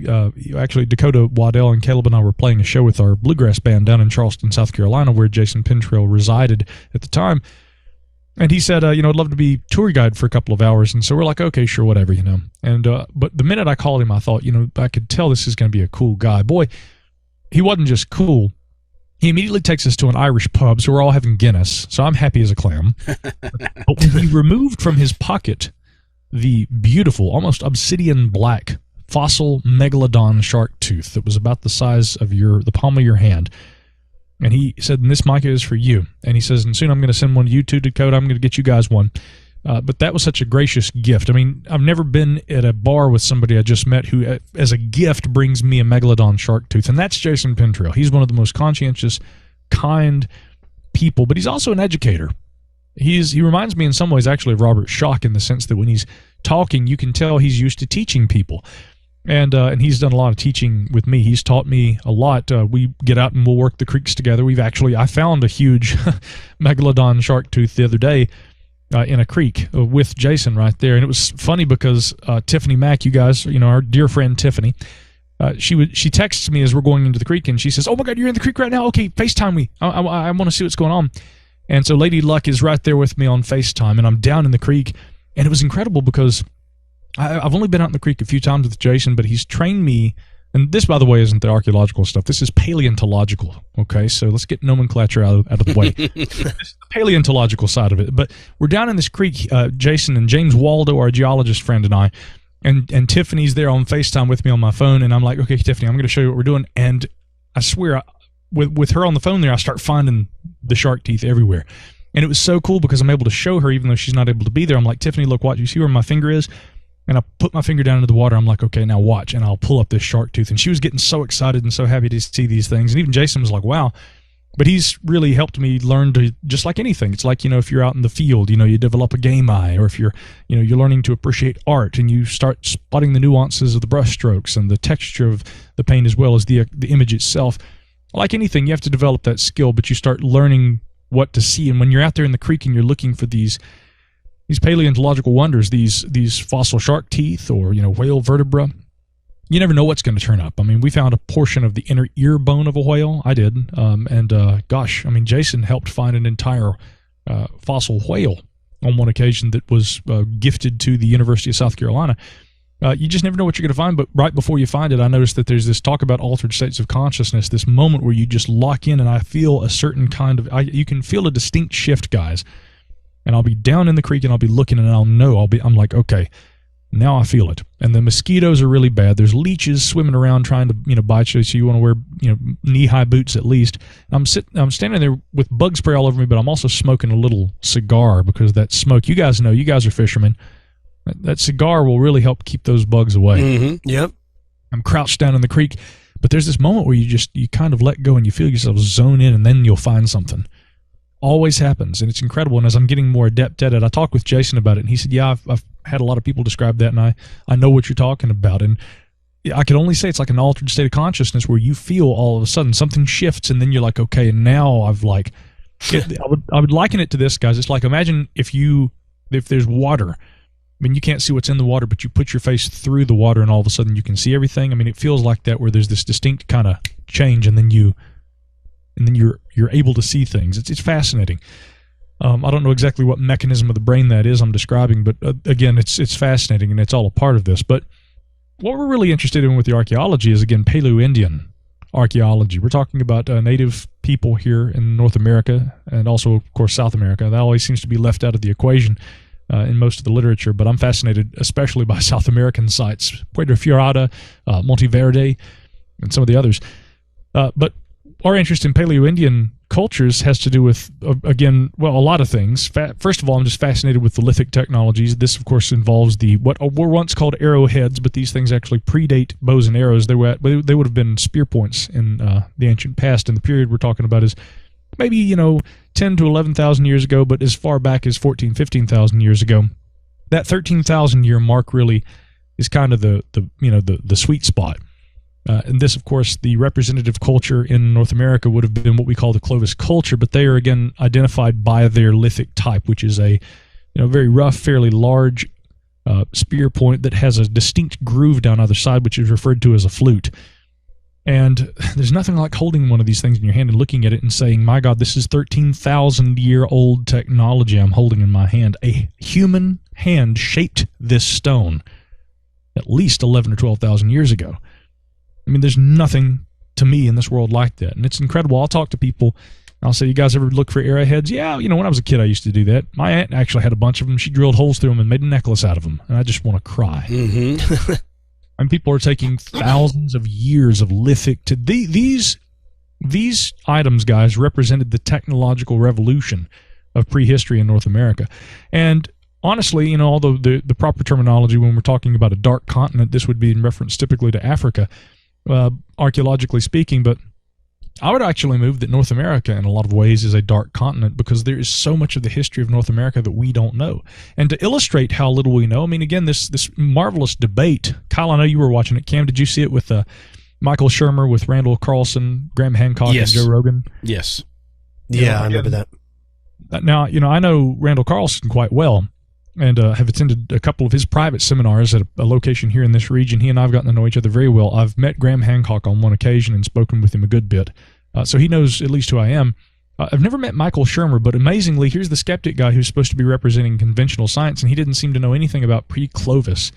actually Dakota Waddell and Caleb and I were playing a show with our bluegrass band down in Charleston, South Carolina, where Jason Pentrail resided at the time. And he said, I'd love to be tour guide for a couple of hours. And so we're like, okay, sure, whatever, And but the minute I called him, I thought, I could tell this is going to be a cool guy. Boy, he wasn't just cool. He immediately takes us to an Irish pub, so we're all having Guinness. So I'm happy as a clam. But when he removed from his pocket the beautiful, almost obsidian black fossil megalodon shark tooth that was about the size of the palm of your hand, and he said, "And this, Micah, is for you." And he says, "And soon I'm going to send one to you too, Dakota. I'm going to get you guys one." But that was such a gracious gift. I mean, I've never been at a bar with somebody I just met who, as a gift, brings me a megalodon shark tooth. And that's Jason Pentrail. He's one of the most conscientious, kind people, but he's also an educator. He reminds me in some ways, actually, of Robert Schoch, in the sense that when he's talking, you can tell he's used to teaching people. And he's done a lot of teaching with me. He's taught me a lot. We get out and we'll work the creeks together. I found a huge megalodon shark tooth the other day in a creek with Jason right there. And it was funny because Tiffany Mack, you guys, our dear friend Tiffany, she texts me as we're going into the creek, and she says, "Oh my God, you're in the creek right now? Okay, FaceTime me. I want to see what's going on." And so Lady Luck is right there with me on FaceTime, and I'm down in the creek. And it was incredible because I've only been out in the creek a few times with Jason, but he's trained me. And this, by the way, isn't the archaeological stuff. This is paleontological, okay? So let's get nomenclature out of the way. This is the paleontological side of it. But we're down in this creek, Jason and James Waldo, our geologist friend, and I, and Tiffany's there on FaceTime with me on my phone, and I'm like, "Okay, Tiffany, I'm going to show you what we're doing." And I swear, with her on the phone there, I start finding the shark teeth everywhere. And it was so cool because I'm able to show her, even though she's not able to be there. I'm like, "Tiffany, look, watch. You see where my finger is?" And I put my finger down into the water. I'm like, "Okay, now watch." And I'll pull up this shark tooth. And she was getting so excited and so happy to see these things. And even Jason was like, "Wow." But he's really helped me learn to, just like anything. It's like, if you're out in the field, you develop a game eye. Or if you're learning to appreciate art, and you start spotting the nuances of the brush strokes and the texture of the paint as well as the image itself. Like anything, you have to develop that skill, but you start learning what to see. And when you're out there in the creek and you're looking for these paleontological wonders, these fossil shark teeth or whale vertebra, you never know what's going to turn up. I mean, we found a portion of the inner ear bone of a whale. I did. Gosh, I mean, Jason helped find an entire fossil whale on one occasion that was gifted to the University of South Carolina. You just never know what you're going to find, but right before you find it, I noticed that there's this talk about altered states of consciousness, this moment where you just lock in, and I feel a certain kind of, you can feel a distinct shift, guys. And I'll be down in the creek, and I'll be looking, and I'm like, okay, now I feel it. And the mosquitoes are really bad. There's leeches swimming around trying to, bite you, so you want to wear, knee-high boots at least. I'm standing there with bug spray all over me, but I'm also smoking a little cigar because that smoke, you guys know, you guys are fishermen. That cigar will really help keep those bugs away. Mm-hmm. Yep. I'm crouched down in the creek, but there's this moment where you kind of let go and you feel yourself zone in, and then you'll find something. Always happens, and it's incredible. And as I'm getting more adept at it, I talked with Jason about it, and he said, yeah, I've had a lot of people describe that, and I know what you're talking about. And I can only say it's like an altered state of consciousness where you feel all of a sudden something shifts, and then you're like, okay, and now I would liken it to this, guys. It's like, imagine if there's water. I mean, you can't see what's in the water, but you put your face through the water, and all of a sudden you can see everything. I mean, it feels like that, where there's this distinct kind of change, and then you're able to see things. It's fascinating. I don't know exactly what mechanism of the brain that is I'm describing, but again, it's fascinating, and it's all a part of this. But what we're really interested in with the archaeology is, again, Paleo-Indian archaeology. We're talking about native people here in North America, and also, of course, South America. That always seems to be left out of the equation in most of the literature, but I'm fascinated especially by South American sites, Puerto Fiorada, Monteverde, and some of the others. But our interest in Paleo-Indian cultures has to do with, again, a lot of things. First of all, I'm just fascinated with the lithic technologies. This, of course, involves what were once called arrowheads, but these things actually predate bows and arrows. They would have been spear points in the ancient past, and the period we're talking about is maybe, 10 to 11,000 years ago, but as far back as 14, 15,000 years ago. That 13,000 year mark really is kind of the sweet spot. And this, of course, the representative culture in North America would have been what we call the Clovis culture, but they are, again, identified by their lithic type, which is a very rough, fairly large spear point that has a distinct groove down either side, which is referred to as a flute. And there's nothing like holding one of these things in your hand and looking at it and saying, my God, this is 13,000-year-old technology I'm holding in my hand. A human hand shaped this stone at least 11 or 12,000 years ago. I mean, there's nothing to me in this world like that. And it's incredible. I'll talk to people. I'll say, you guys ever look for arrowheads? Yeah, when I was a kid, I used to do that. My aunt actually had a bunch of them. She drilled holes through them and made a necklace out of them. And I just want to cry. Mm-hmm. And people are taking thousands of years of lithic to these items, guys, represented the technological revolution of prehistory in North America. And honestly, although the proper terminology when we're talking about a dark continent, this would be in reference typically to Africa, archaeologically speaking, but I would actually move that North America in a lot of ways is a dark continent because there is so much of the history of North America that we don't know. And to illustrate how little we know, I mean, again, this marvelous debate, Kyle, I know you were watching it. Cam, did you see it with Michael Shermer, with Randall Carlson, Graham Hancock, yes. and Joe Rogan? Yes. Yeah, I remember that. Now, I know Randall Carlson quite well, and have attended a couple of his private seminars at a location here in this region. He and I have gotten to know each other very well. I've met Graham Hancock on one occasion and spoken with him a good bit. So he knows at least who I am. I've never met Michael Shermer, but amazingly, here's the skeptic guy who's supposed to be representing conventional science, and he didn't seem to know anything about pre-Clovis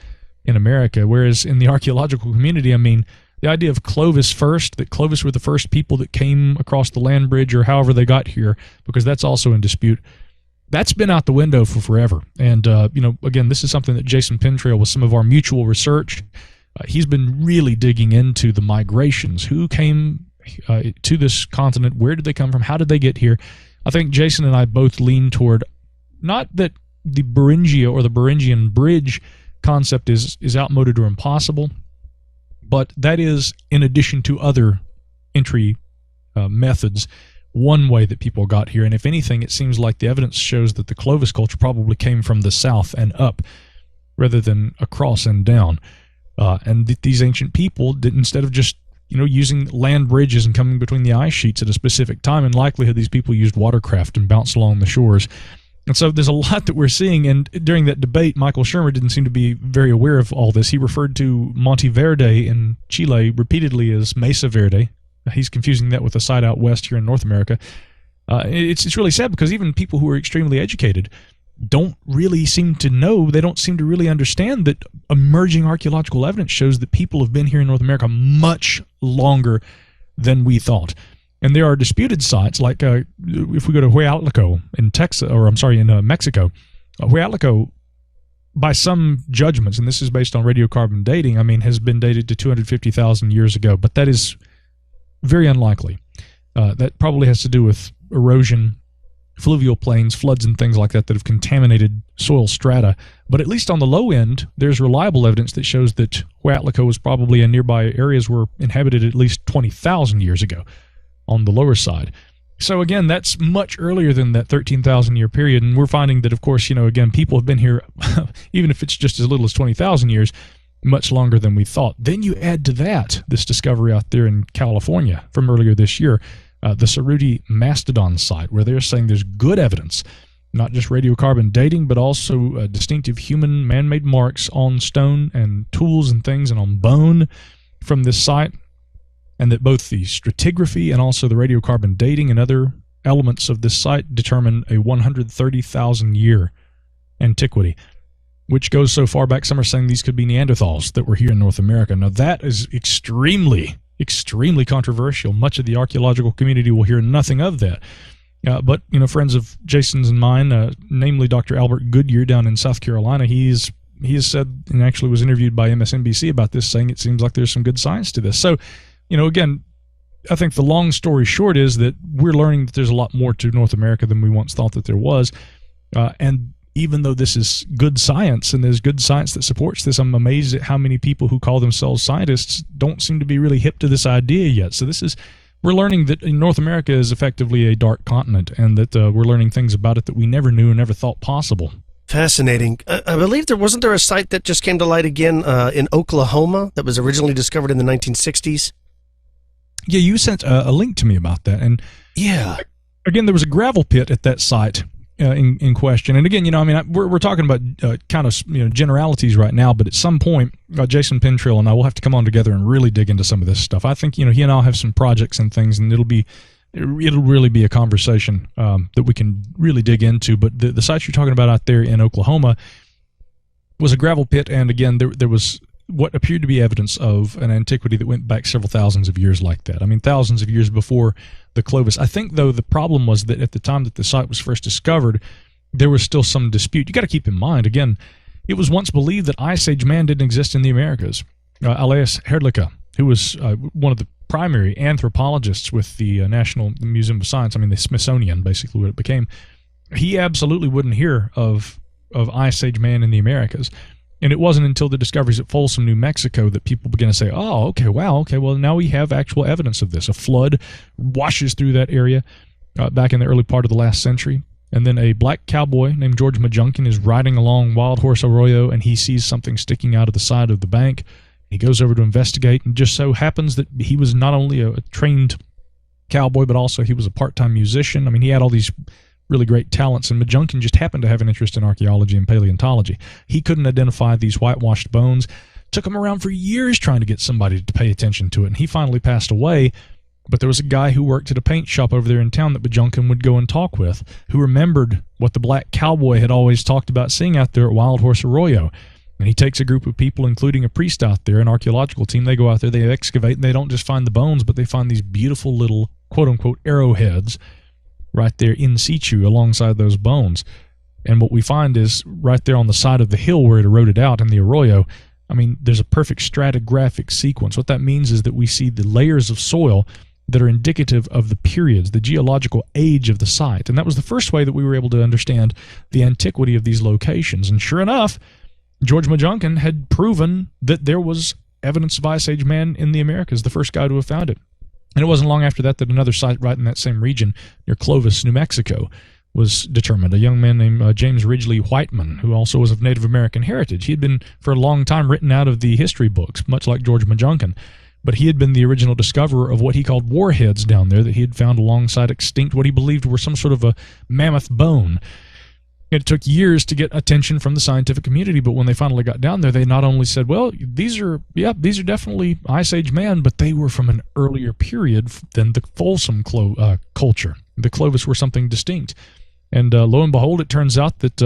in America, whereas in the archaeological community, I mean, the idea of Clovis first, that Clovis were the first people that came across the land bridge or however they got here, because that's also in dispute, that's been out the window for forever. And, again, this is something that Jason Pentrail, with some of our mutual research, he's been really digging into the migrations. Who came to this continent? Where did they come from? How did they get here? I think Jason and I both lean toward, not that the Beringia or the Beringian bridge concept is outmoded or impossible, but that is, in addition to other entry methods, one way that people got here. And if anything, it seems like the evidence shows that the Clovis culture probably came from the south and up rather than across and down. And these ancient people did, instead of just using land bridges and coming between the ice sheets at a specific time, in likelihood these people used watercraft and bounced along the shores. And so there's a lot that we're seeing, and during that debate, Michael Shermer didn't seem to be very aware of all this. He referred to Monte Verde in Chile repeatedly as Mesa Verde. He's confusing that with the site out west here in North America. It's really sad because even people who are extremely educated don't really seem to know, they don't seem to really understand that emerging archaeological evidence shows that people have been here in North America much longer than we thought. And there are disputed sites, like if we go to Huayatlaco in Texas, or I'm sorry, in Mexico, Huayatlaco, by some judgments, and this is based on radiocarbon dating, I mean, has been dated to 250,000 years ago, but that is very unlikely. That probably has to do with erosion, fluvial plains, floods, and things like that have contaminated soil strata. But at least on the low end, there's reliable evidence that shows that Huayatlaco was probably in nearby areas were inhabited at least 20,000 years ago on the lower side. So again, that's much earlier than that 13,000-year period, and we're finding that, of course, again, people have been here, even if it's just as little as 20,000 years, much longer than we thought. Then you add to that this discovery out there in California from earlier this year, the Cerruti Mastodon site, where they're saying there's good evidence, not just radiocarbon dating, but also distinctive human man-made marks on stone and tools and things and on bone from this site, and that both the stratigraphy and also the radiocarbon dating and other elements of this site determine a 130,000-year antiquity, which goes so far back, some are saying these could be Neanderthals that were here in North America. Now, that is extremely controversial. Much of the archaeological community will hear nothing of that. But, friends of Jason's and mine, namely Dr. Albert Goodyear down in South Carolina, he has said, and actually was interviewed by MSNBC about this, saying it seems like there's some good science to this. So, again, I think the long story short is that we're learning that there's a lot more to North America than we once thought that there was. And even though this is good science, and there's good science that supports this, I'm amazed at how many people who call themselves scientists don't seem to be really hip to this idea yet. So we're learning that North America is effectively a dark continent, and that we're learning things about it that we never knew and never thought possible. Fascinating. I believe wasn't there a site that just came to light again in Oklahoma that was originally discovered in the 1960s? Yeah, you sent a link to me about that. And yeah, again, there was a gravel pit at that site in question. And again, we're talking about kind of generalities right now, but at some point, Jason Pentrill and I will have to come on together and really dig into some of this stuff. I think, he and I'll have some projects and things, and it'll really be a conversation that we can really dig into. But the site you're talking about out there in Oklahoma was a gravel pit, and again, there was what appeared to be evidence of an antiquity that went back several thousands of years like that. I mean, thousands of years before the Clovis. I think, though, the problem was that at the time that the site was first discovered, there was still some dispute. You got to keep in mind, again, it was once believed that Ice Age man didn't exist in the Americas. Elias Herdlicka, who was one of the primary anthropologists with the National Museum of Science, the Smithsonian, basically what it became, he absolutely wouldn't hear of Ice Age man in the Americas. And it wasn't until the discoveries at Folsom, New Mexico, that people began to say, oh, okay, wow, okay, well, now we have actual evidence of this. A flood washes through that area back in the early part of the last century. And then a black cowboy named George Majunkin is riding along Wild Horse Arroyo, and he sees something sticking out of the side of the bank. He goes over to investigate, and just so happens that he was not only a trained cowboy, but also he was a part-time musician. He had all these really great talents, and Majunkin just happened to have an interest in archaeology and paleontology. He couldn't identify these whitewashed bones. Took him around for years trying to get somebody to pay attention to it, and he finally passed away. But there was a guy who worked at a paint shop over there in town that Majunkin would go and talk with, who remembered what the black cowboy had always talked about seeing out there at Wild Horse Arroyo. And he takes a group of people, including a priest out there, an archaeological team. They go out there, they excavate, and they don't just find the bones, but they find these beautiful little quote-unquote arrowheads right there in situ alongside those bones. And what we find is right there on the side of the hill where it eroded out in the arroyo, there's a perfect stratigraphic sequence. What that means is that we see the layers of soil that are indicative of the periods, the geological age of the site. And that was the first way that we were able to understand the antiquity of these locations. And sure enough, George Majunkin had proven that there was evidence of Ice Age man in the Americas, the first guy to have found it. And it wasn't long after that that another site right in that same region near Clovis, New Mexico, was determined. A young man named James Ridgely Whiteman, who also was of Native American heritage. He had been for a long time written out of the history books, much like George Majunkin. But he had been the original discoverer of what he called warheads down there that he had found alongside extinct, what he believed were some sort of a mammoth bone. It took years to get attention from the scientific community, but when they finally got down there, they not only said, well, these are definitely Ice Age man, but they were from an earlier period than the Folsom culture. The Clovis were something distinct. And lo and behold, it turns out that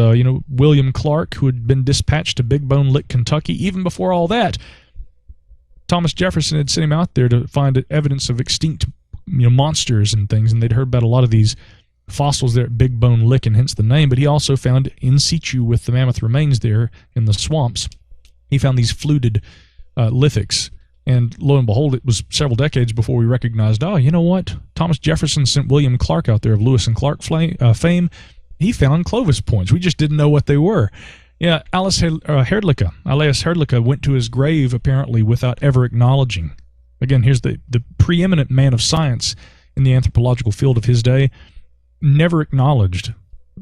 William Clark, who had been dispatched to Big Bone Lick, Kentucky, even before all that, Thomas Jefferson had sent him out there to find evidence of extinct monsters and things, and they'd heard about a lot of these fossils there at Big Bone Lick, and hence the name. But he also found in situ with the mammoth remains there in the swamps, he found these fluted lithics. And lo and behold, it was several decades before we recognized, oh, you know what? Thomas Jefferson sent William Clark out there of Lewis and Clark fame. He found Clovis points. We just didn't know what they were. Yeah, Alice Herdlicka went to his grave apparently without ever acknowledging. Again, here's the preeminent man of science in the anthropological field of his day, never acknowledged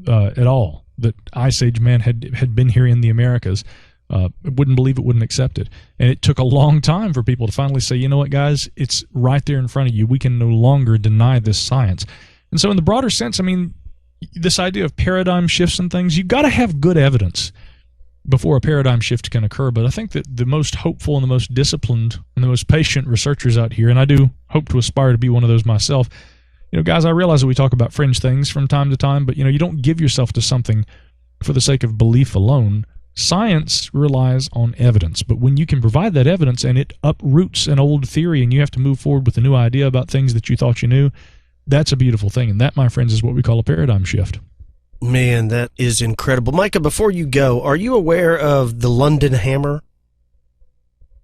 at all that Ice Age man had been here in the Americas. Wouldn't believe it, wouldn't accept it. And it took a long time for people to finally say, you know what, guys, it's right there in front of you. We can no longer deny this science. And so in the broader sense, I mean, this idea of paradigm shifts and things, you've got to have good evidence before a paradigm shift can occur. But I think that the most hopeful and the most disciplined and the most patient researchers out here, and I do hope to aspire to be one of those myself, guys, I realize that we talk about fringe things from time to time, but, you don't give yourself to something for the sake of belief alone. Science relies on evidence, but when you can provide that evidence and it uproots an old theory and you have to move forward with a new idea about things that you thought you knew, that's a beautiful thing. And that, my friends, is what we call a paradigm shift. Man, that is incredible. Micah, before you go, are you aware of the London hammer?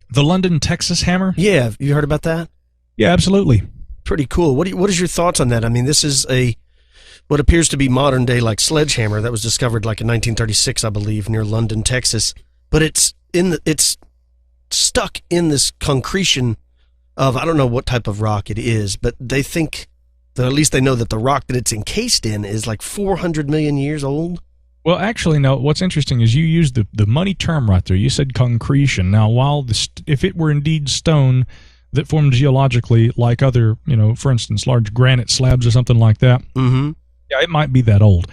The London, Texas hammer? Yeah, you heard about that? Yeah, absolutely. Pretty cool. What is your thoughts on that? I mean, this is what appears to be modern day like sledgehammer that was discovered like in 1936, I believe, near London, Texas. But it's stuck in this concretion of, I don't know what type of rock it is, but they think that at least they know that the rock that it's encased in is like 400 million years old. Well, actually, no. What's interesting is you used the money term right there. You said concretion. Now, while if it were indeed stone that formed geologically like other, for instance, large granite slabs or something like that, mm-hmm. Yeah, it might be that old.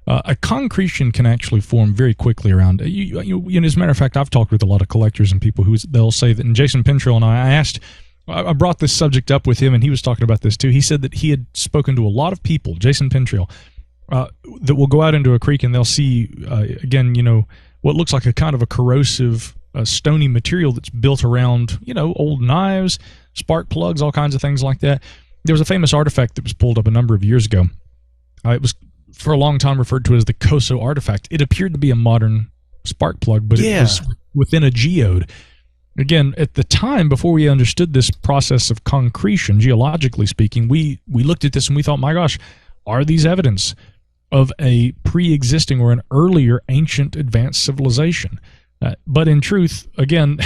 A concretion can actually form very quickly around. As a matter of fact, I've talked with a lot of collectors and people they'll say that. And Jason Pintrill and I brought this subject up with him, and he was talking about this too. He said that he had spoken to a lot of people, Jason Pintrill, that will go out into a creek and they'll see what looks like a kind of a corrosive, stony material that's built around old knives, spark plugs, all kinds of things like that. There was a famous artifact that was pulled up a number of years ago. It was for a long time referred to as the Coso artifact. It appeared to be a modern spark plug, but it was within a geode. Again, at the time, before we understood this process of concretion, geologically speaking, we looked at this and we thought, my gosh, are these evidence of a pre-existing or an earlier ancient advanced civilization? But in truth, again,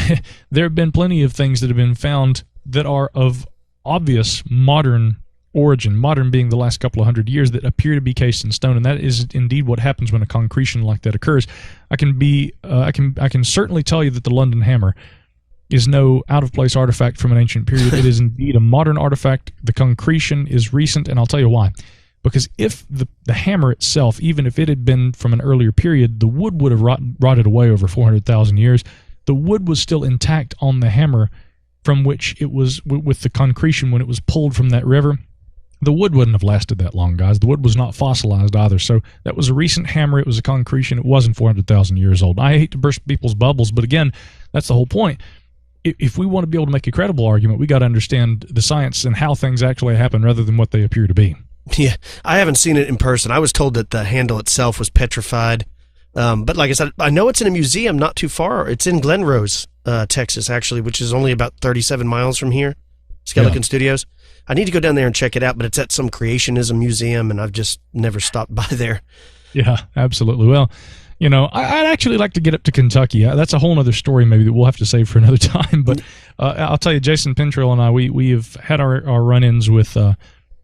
there have been plenty of things that have been found that are of obvious modern origin, modern being the last couple of hundred years, that appear to be cased in stone, and that is indeed what happens when a concretion like that occurs. I can certainly tell you that the London hammer is no out-of-place artifact from an ancient period. It is indeed a modern artifact. The concretion is recent, and I'll tell you why. Because if the hammer itself, even if it had been from an earlier period, the wood would have rotted away over 400,000 years. The wood was still intact on the hammer from which it was, with the concretion when it was pulled from that river. The wood wouldn't have lasted that long, guys. The wood was not fossilized either. So that was a recent hammer. It was a concretion. It wasn't 400,000 years old. I hate to burst people's bubbles, but again, that's the whole point. If we want to be able to make a credible argument, we got to understand the science and how things actually happen rather than what they appear to be. Yeah, I haven't seen it in person. I was told that the handle itself was petrified. But like I said, I know it's in a museum not too far. It's in Glen Rose, Texas, actually, which is only about 37 miles from here, Skeleton Studios. I need to go down there and check it out, but it's at some creationism museum, and I've just never stopped by there. Yeah, absolutely. Well, I'd actually like to get up to Kentucky. That's a whole other story maybe that we'll have to save for another time. But I'll tell you, Jason Pintrill and I, we have had our run-ins with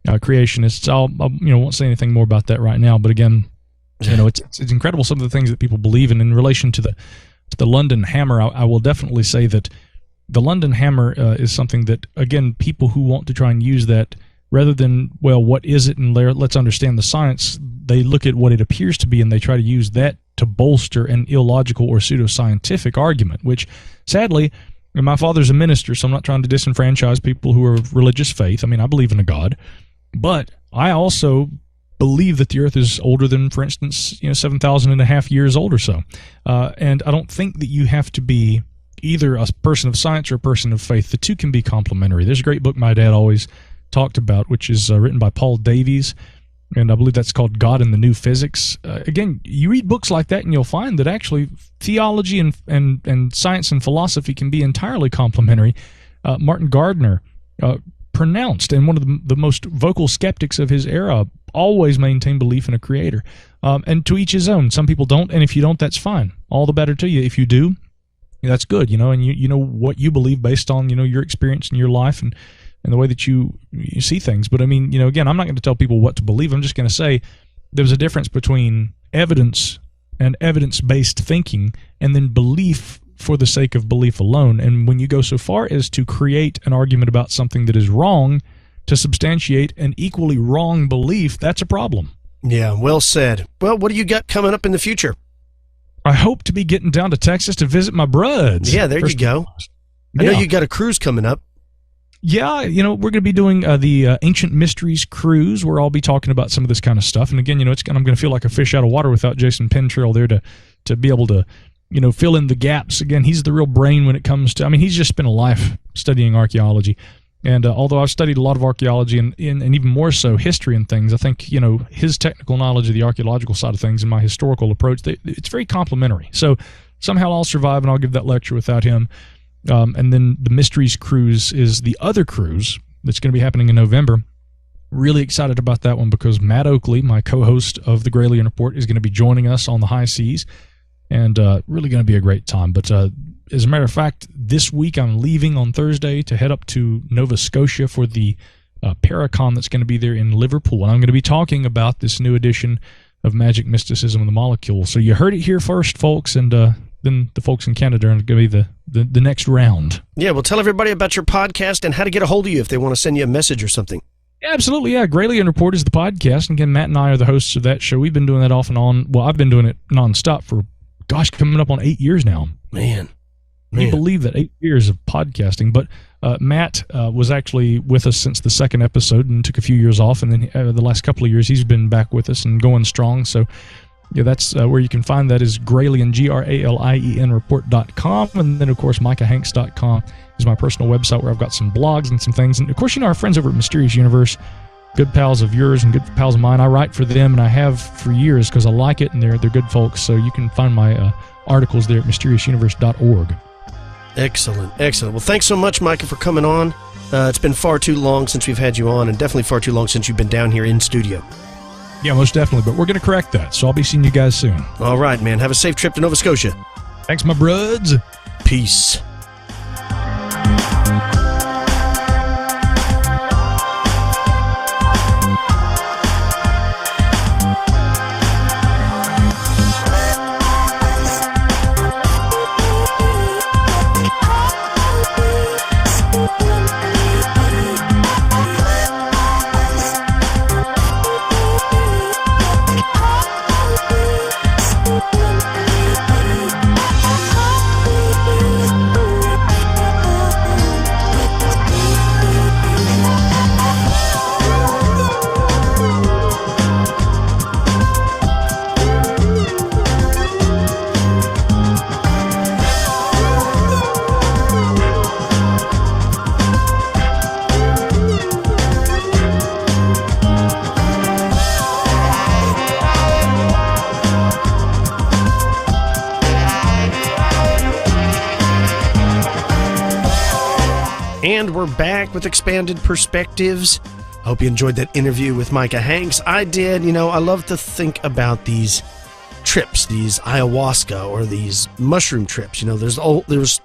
creationists. I won't say anything more about that right now. But again, it's incredible some of the things that people believe in. In relation to the London hammer, I will definitely say that the London hammer is something that, again, people who want to try and use that rather than, well, what is it, and let's understand the science, they look at what it appears to be and they try to use that to bolster an illogical or pseudoscientific argument, which sadly, and my father's a minister, so I'm not trying to disenfranchise people who are of religious faith. I mean, I believe in a God, but I also believe that the earth is older than, for instance, 7,500 years old or so. And I don't think that you have to be either a person of science or a person of faith. The two can be complementary. There's a great book my dad always talked about, which is written by Paul Davies, and I believe that's called God and the New Physics. Again, you read books like that and you'll find that actually theology and science and philosophy can be entirely complementary. Martin Gardner pronounced, and one of the most vocal skeptics of his era, always maintained belief in a creator. And to each his own. Some people don't, and if you don't, that's fine. All the better to you. If you do, that's good, and you know what you believe based on, your experience in your life and the way that you see things. But I mean, again, I'm not going to tell people what to believe. I'm just going to say there's a difference between evidence and evidence-based thinking and then belief for the sake of belief alone. And when you go so far as to create an argument about something that is wrong to substantiate an equally wrong belief, that's a problem. Yeah, well said. Well, what do you got coming up in the future? I hope to be getting down to Texas to visit my bruds. Yeah, there you go. I know you got a cruise coming up. Yeah, we're going to be doing the Ancient Mysteries cruise, where I'll be talking about some of this kind of stuff. And again, I'm going to feel like a fish out of water without Jason Pentrail there to be able to, fill in the gaps. Again, he's the real brain when it comes to, he's just spent a life studying archaeology. And although I've studied a lot of archaeology and even more so history and things, I think, his technical knowledge of the archaeological side of things and my historical approach, it's very complementary. So somehow I'll survive and I'll give that lecture without him. And then the Mysteries Cruise is the other cruise that's going to be happening in November. Really excited about that one because Matt Oakley, my co-host of the Gralien Report, is going to be joining us on the high seas, and really going to be a great time. But as a matter of fact, this week I'm leaving on Thursday to head up to Nova Scotia for the Paracon that's going to be there in Liverpool, and I'm going to be talking about this new edition of Magic, Mysticism, and the Molecule. So you heard it here first, folks, and then the folks in Canada are going to be the next round. Yeah, well, tell everybody about your podcast and how to get a hold of you if they want to send you a message or something. Yeah, absolutely, yeah. Gralien Report is the podcast, and again, Matt and I are the hosts of that show. We've been doing that off and on. Well, I've been doing it nonstop for, coming up on 8 years now. Man. Can you believe that? 8 years of podcasting. But Matt was actually with us since the second episode and took a few years off, and then the last couple of years he's been back with us and going strong. So yeah, that's where you can find that is Gralien, Gralien report.com. And then, of course, MicahHanks.com is my personal website where I've got some blogs and some things. And, of course, our friends over at Mysterious Universe, good pals of yours and good pals of mine. I write for them, and I have for years because I like it, and they're good folks. So you can find my articles there at mysteriousuniverse.org. Excellent. Well, thanks so much, Micah, for coming on. It's been far too long since we've had you on, and definitely far too long since you've been down here in studio. Yeah, most definitely, but we're going to correct that, so I'll be seeing you guys soon. All right, man. Have a safe trip to Nova Scotia. Thanks, my bruds. Peace. And we're back with Expanded Perspectives. I hope you enjoyed that interview with Micah Hanks. I did. I love to think about these trips, these ayahuasca or these mushroom trips. There was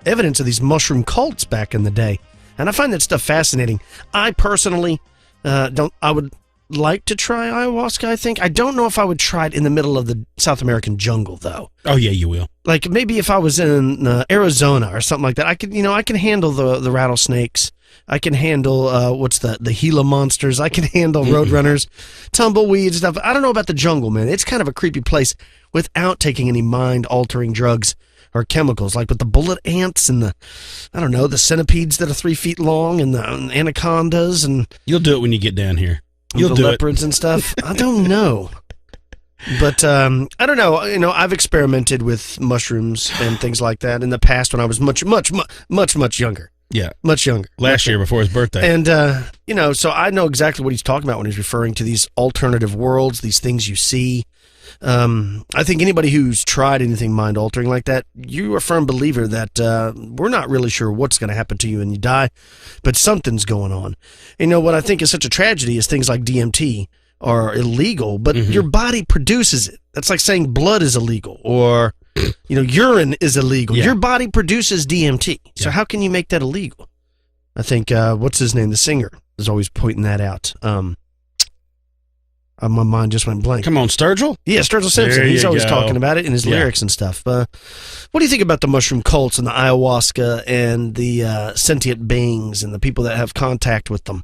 evidence of these mushroom cults back in the day, and I find that stuff fascinating. I personally I would like to try ayahuasca, I think. I don't know if I would try it in the middle of the South American jungle, though. Oh, yeah, you will. Like maybe if I was in Arizona or something like that, I can handle the rattlesnakes I can handle what's the Gila monsters. I can handle roadrunners, tumbleweeds stuff. I don't know about the jungle, man. It's kind of a creepy place without taking any mind-altering drugs or chemicals, like with the bullet ants and the centipedes that are 3 feet long and the anacondas and you'll do it when you get down here. You'll do leopards and stuff. I don't know. But I don't know. I've experimented with mushrooms and things like that in the past when I was much younger. Yeah. Much younger. Last year before his birthday. And, so I know exactly what he's talking about when he's referring to these alternative worlds, these things you see. I think anybody who's tried anything mind-altering like that, you're a firm believer that we're not really sure what's going to happen to you when you die, but something's going on. What I think is such a tragedy is things like DMT are illegal, but your body produces it. That's like saying blood is illegal or, urine is illegal. Yeah. Your body produces DMT. So how can you make that illegal? I think, what's his name? The singer is always pointing that out. My mind just went blank. Come on, Sturgill? Yeah, Sturgill Simpson. He's always talking about it in his lyrics and stuff. What do you think about the mushroom cults and the ayahuasca and the sentient beings and the people that have contact with them?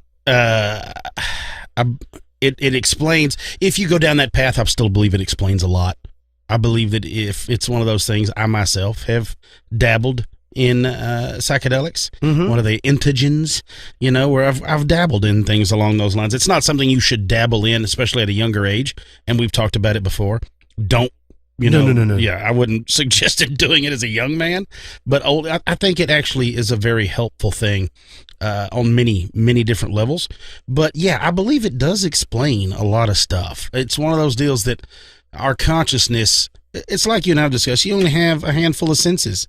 It explains, if you go down that path, I still believe it explains a lot. I believe that if it's one of those things, I myself have dabbled in psychedelics. One of the entheogens, where I've dabbled in things along those lines. It's not something you should dabble in, especially at a younger age, and we've talked about it before. Don't, No. Yeah, I wouldn't suggest doing it as a young man, but I think it actually is a very helpful thing on many, many different levels. But yeah, I believe it does explain a lot of stuff. It's one of those deals that our consciousness, it's like you and I have discussed, you only have a handful of senses.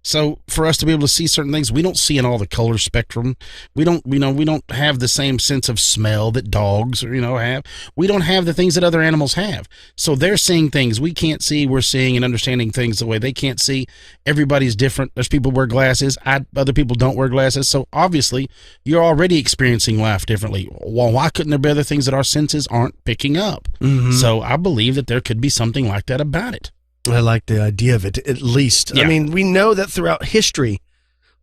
So for us to be able to see certain things, we don't see in all the color spectrum. We don't have the same sense of smell that dogs have. We don't have the things that other animals have. So they're seeing things we can't see. We're seeing and understanding things the way they can't see. Everybody's different. There's people who wear glasses. Other people don't wear glasses. So obviously you're already experiencing life differently. Well, why couldn't there be other things that our senses aren't picking up? So I believe that there could be something like that about it. I like the idea of it, at least. Yeah. I mean, we know that throughout history,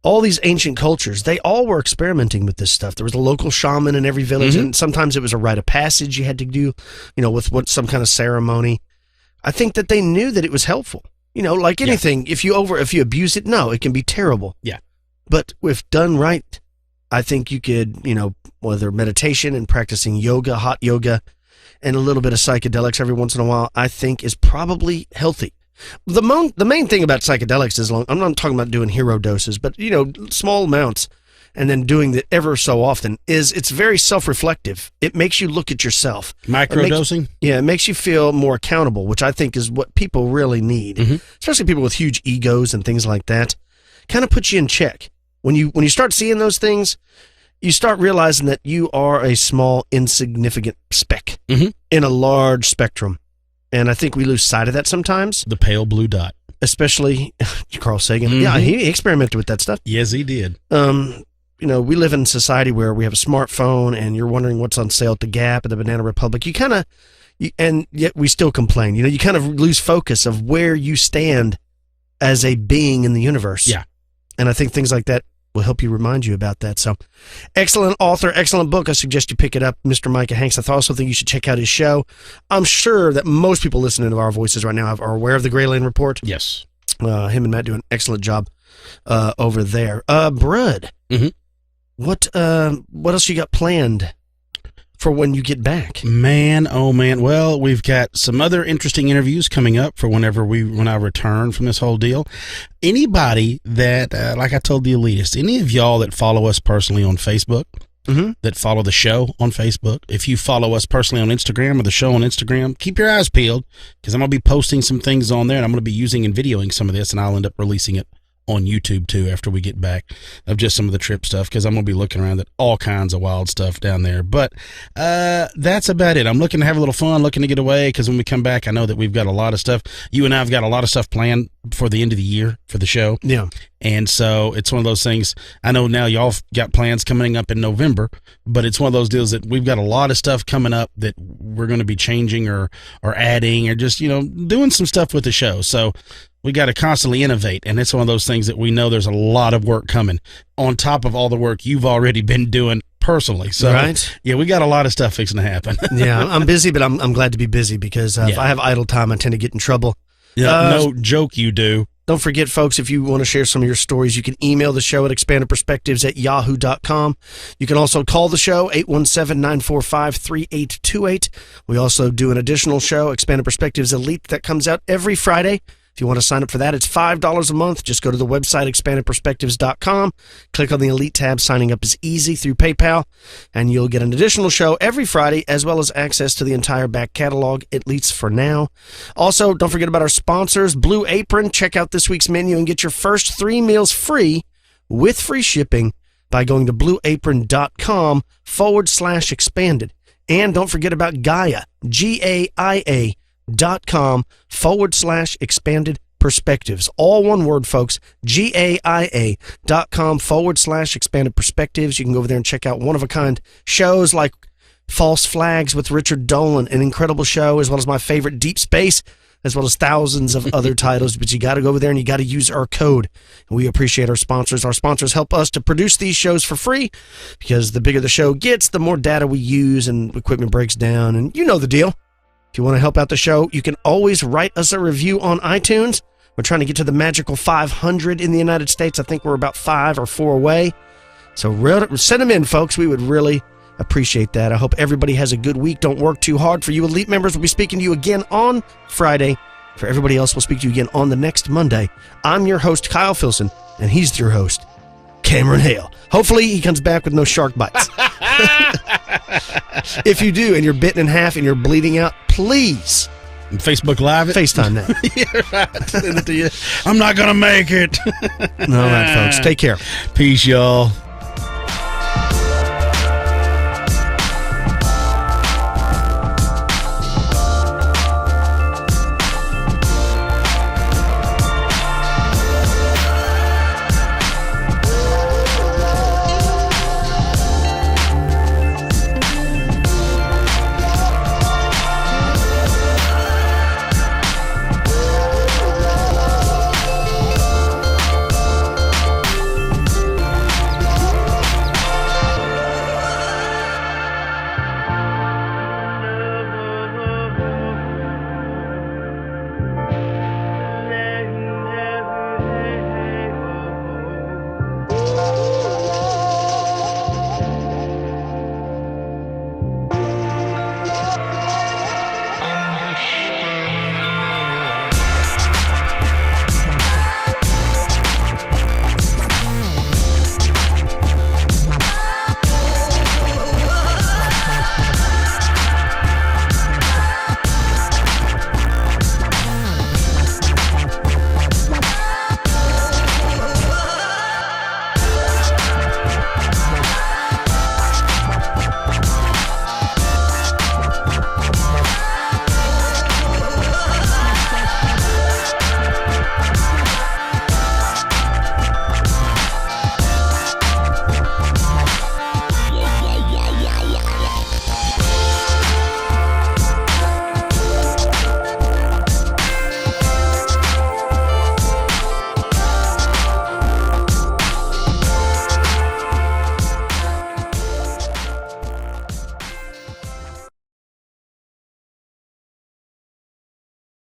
all these ancient cultures, they all were experimenting with this stuff. There was a local shaman in every village, and sometimes it was a rite of passage you had to do, with some kind of ceremony. I think that they knew that it was helpful. Like anything, if you abuse it, no, it can be terrible. Yeah. But if done right, I think you could, whether meditation and practicing yoga, hot yoga, and a little bit of psychedelics every once in a while, I think is probably healthy. The main thing about psychedelics is, I'm not talking about doing hero doses, but, small amounts and then doing it ever so often, it's very self-reflective. It makes you look at yourself. Microdosing? It makes you feel more accountable, which I think is what people really need, especially people with huge egos and things like that. Kind of puts you in check. When you start seeing those things, you start realizing that you are a small, insignificant speck in a large spectrum. And I think we lose sight of that sometimes. The pale blue dot. Especially Carl Sagan. Yeah, he experimented with that stuff. Yes, he did. We live in a society where we have a smartphone and you're wondering what's on sale at the Gap and the Banana Republic. And yet we still complain. You kind of lose focus of where you stand as a being in the universe. Yeah. And I think things like that will help you remind you about that. So, excellent author, excellent book. I suggest you pick it up, Mr. Micah Hanks. I also think you should check out his show. I'm sure that most people listening to our voices right now are aware of the Grayland Report. Yes. Him and Matt do an excellent job over there. Brud, what else you got planned for when you get back? Man, oh man. Well, we've got some other interesting interviews coming up for when I return from this whole deal. Anybody that, like I told the elitist, any of y'all that follow us personally on Facebook, that follow the show on Facebook, if you follow us personally on Instagram or the show on Instagram, keep your eyes peeled because I'm going to be posting some things on there and I'm going to be using and videoing some of this and I'll end up releasing it on YouTube too after we get back of just some of the trip stuff because I'm going to be looking around at all kinds of wild stuff down there. But that's about it. I'm looking to have a little fun, looking to get away because when we come back, I know that we've got a lot of stuff. You and I have got a lot of stuff planned before the end of the year for the show. Yeah. And so it's one of those things. I know now y'all got plans coming up in November, but it's one of those deals that we've got a lot of stuff coming up that we're going to be changing or adding or just, doing some stuff with the show. So we got to constantly innovate. And it's one of those things that we know there's a lot of work coming on top of all the work you've already been doing personally. So, right. Yeah, we got a lot of stuff fixing to happen. Yeah, I'm busy, but I'm glad to be busy because if I have idle time, I tend to get in trouble. Yeah, no joke you do. Don't forget, folks, if you want to share some of your stories, you can email the show at expandedperspectives@yahoo.com. You can also call the show, 817-945-3828. We also do an additional show, Expanded Perspectives Elite, that comes out every Friday. If you want to sign up for that, it's $5 a month. Just go to the website, expandedperspectives.com. Click on the Elite tab. Signing up is easy through PayPal, and you'll get an additional show every Friday, as well as access to the entire back catalog, at least for now. Also, don't forget about our sponsors, Blue Apron. Check out this week's menu and get your first 3 meals free with free shipping by going to blueapron.com /expanded. And don't forget about Gaia, GAIA.com/expanded perspectives. All one word, folks. GAIA.com/expanded perspectives. You can go over there and check out one-of-a-kind shows like False Flags with Richard Dolan, an incredible show, as well as my favorite Deep Space, as well as thousands of other titles. But you got to go over there and you got to use our code. And we appreciate our sponsors. Our sponsors help us to produce these shows for free because the bigger the show gets, the more data we use and equipment breaks down. And you know the deal. If you want to help out the show, you can always write us a review on iTunes. We're trying to get to the magical 500 in the United States. I think we're about 5 or 4 away. So send them in, folks. We would really appreciate that. I hope everybody has a good week. Don't work too hard. For you Elite members, we'll be speaking to you again on Friday. For everybody else, we'll speak to you again on the next Monday. I'm your host, Kyle Filson, and he's your host, Cameron Hale. Hopefully he comes back with no shark bites. If you do and you're bitten in half and you're bleeding out, please Facebook Live it. FaceTime that. Yeah, right. Send it to you. I'm not going to make it. All right, folks. Take care. Peace, y'all.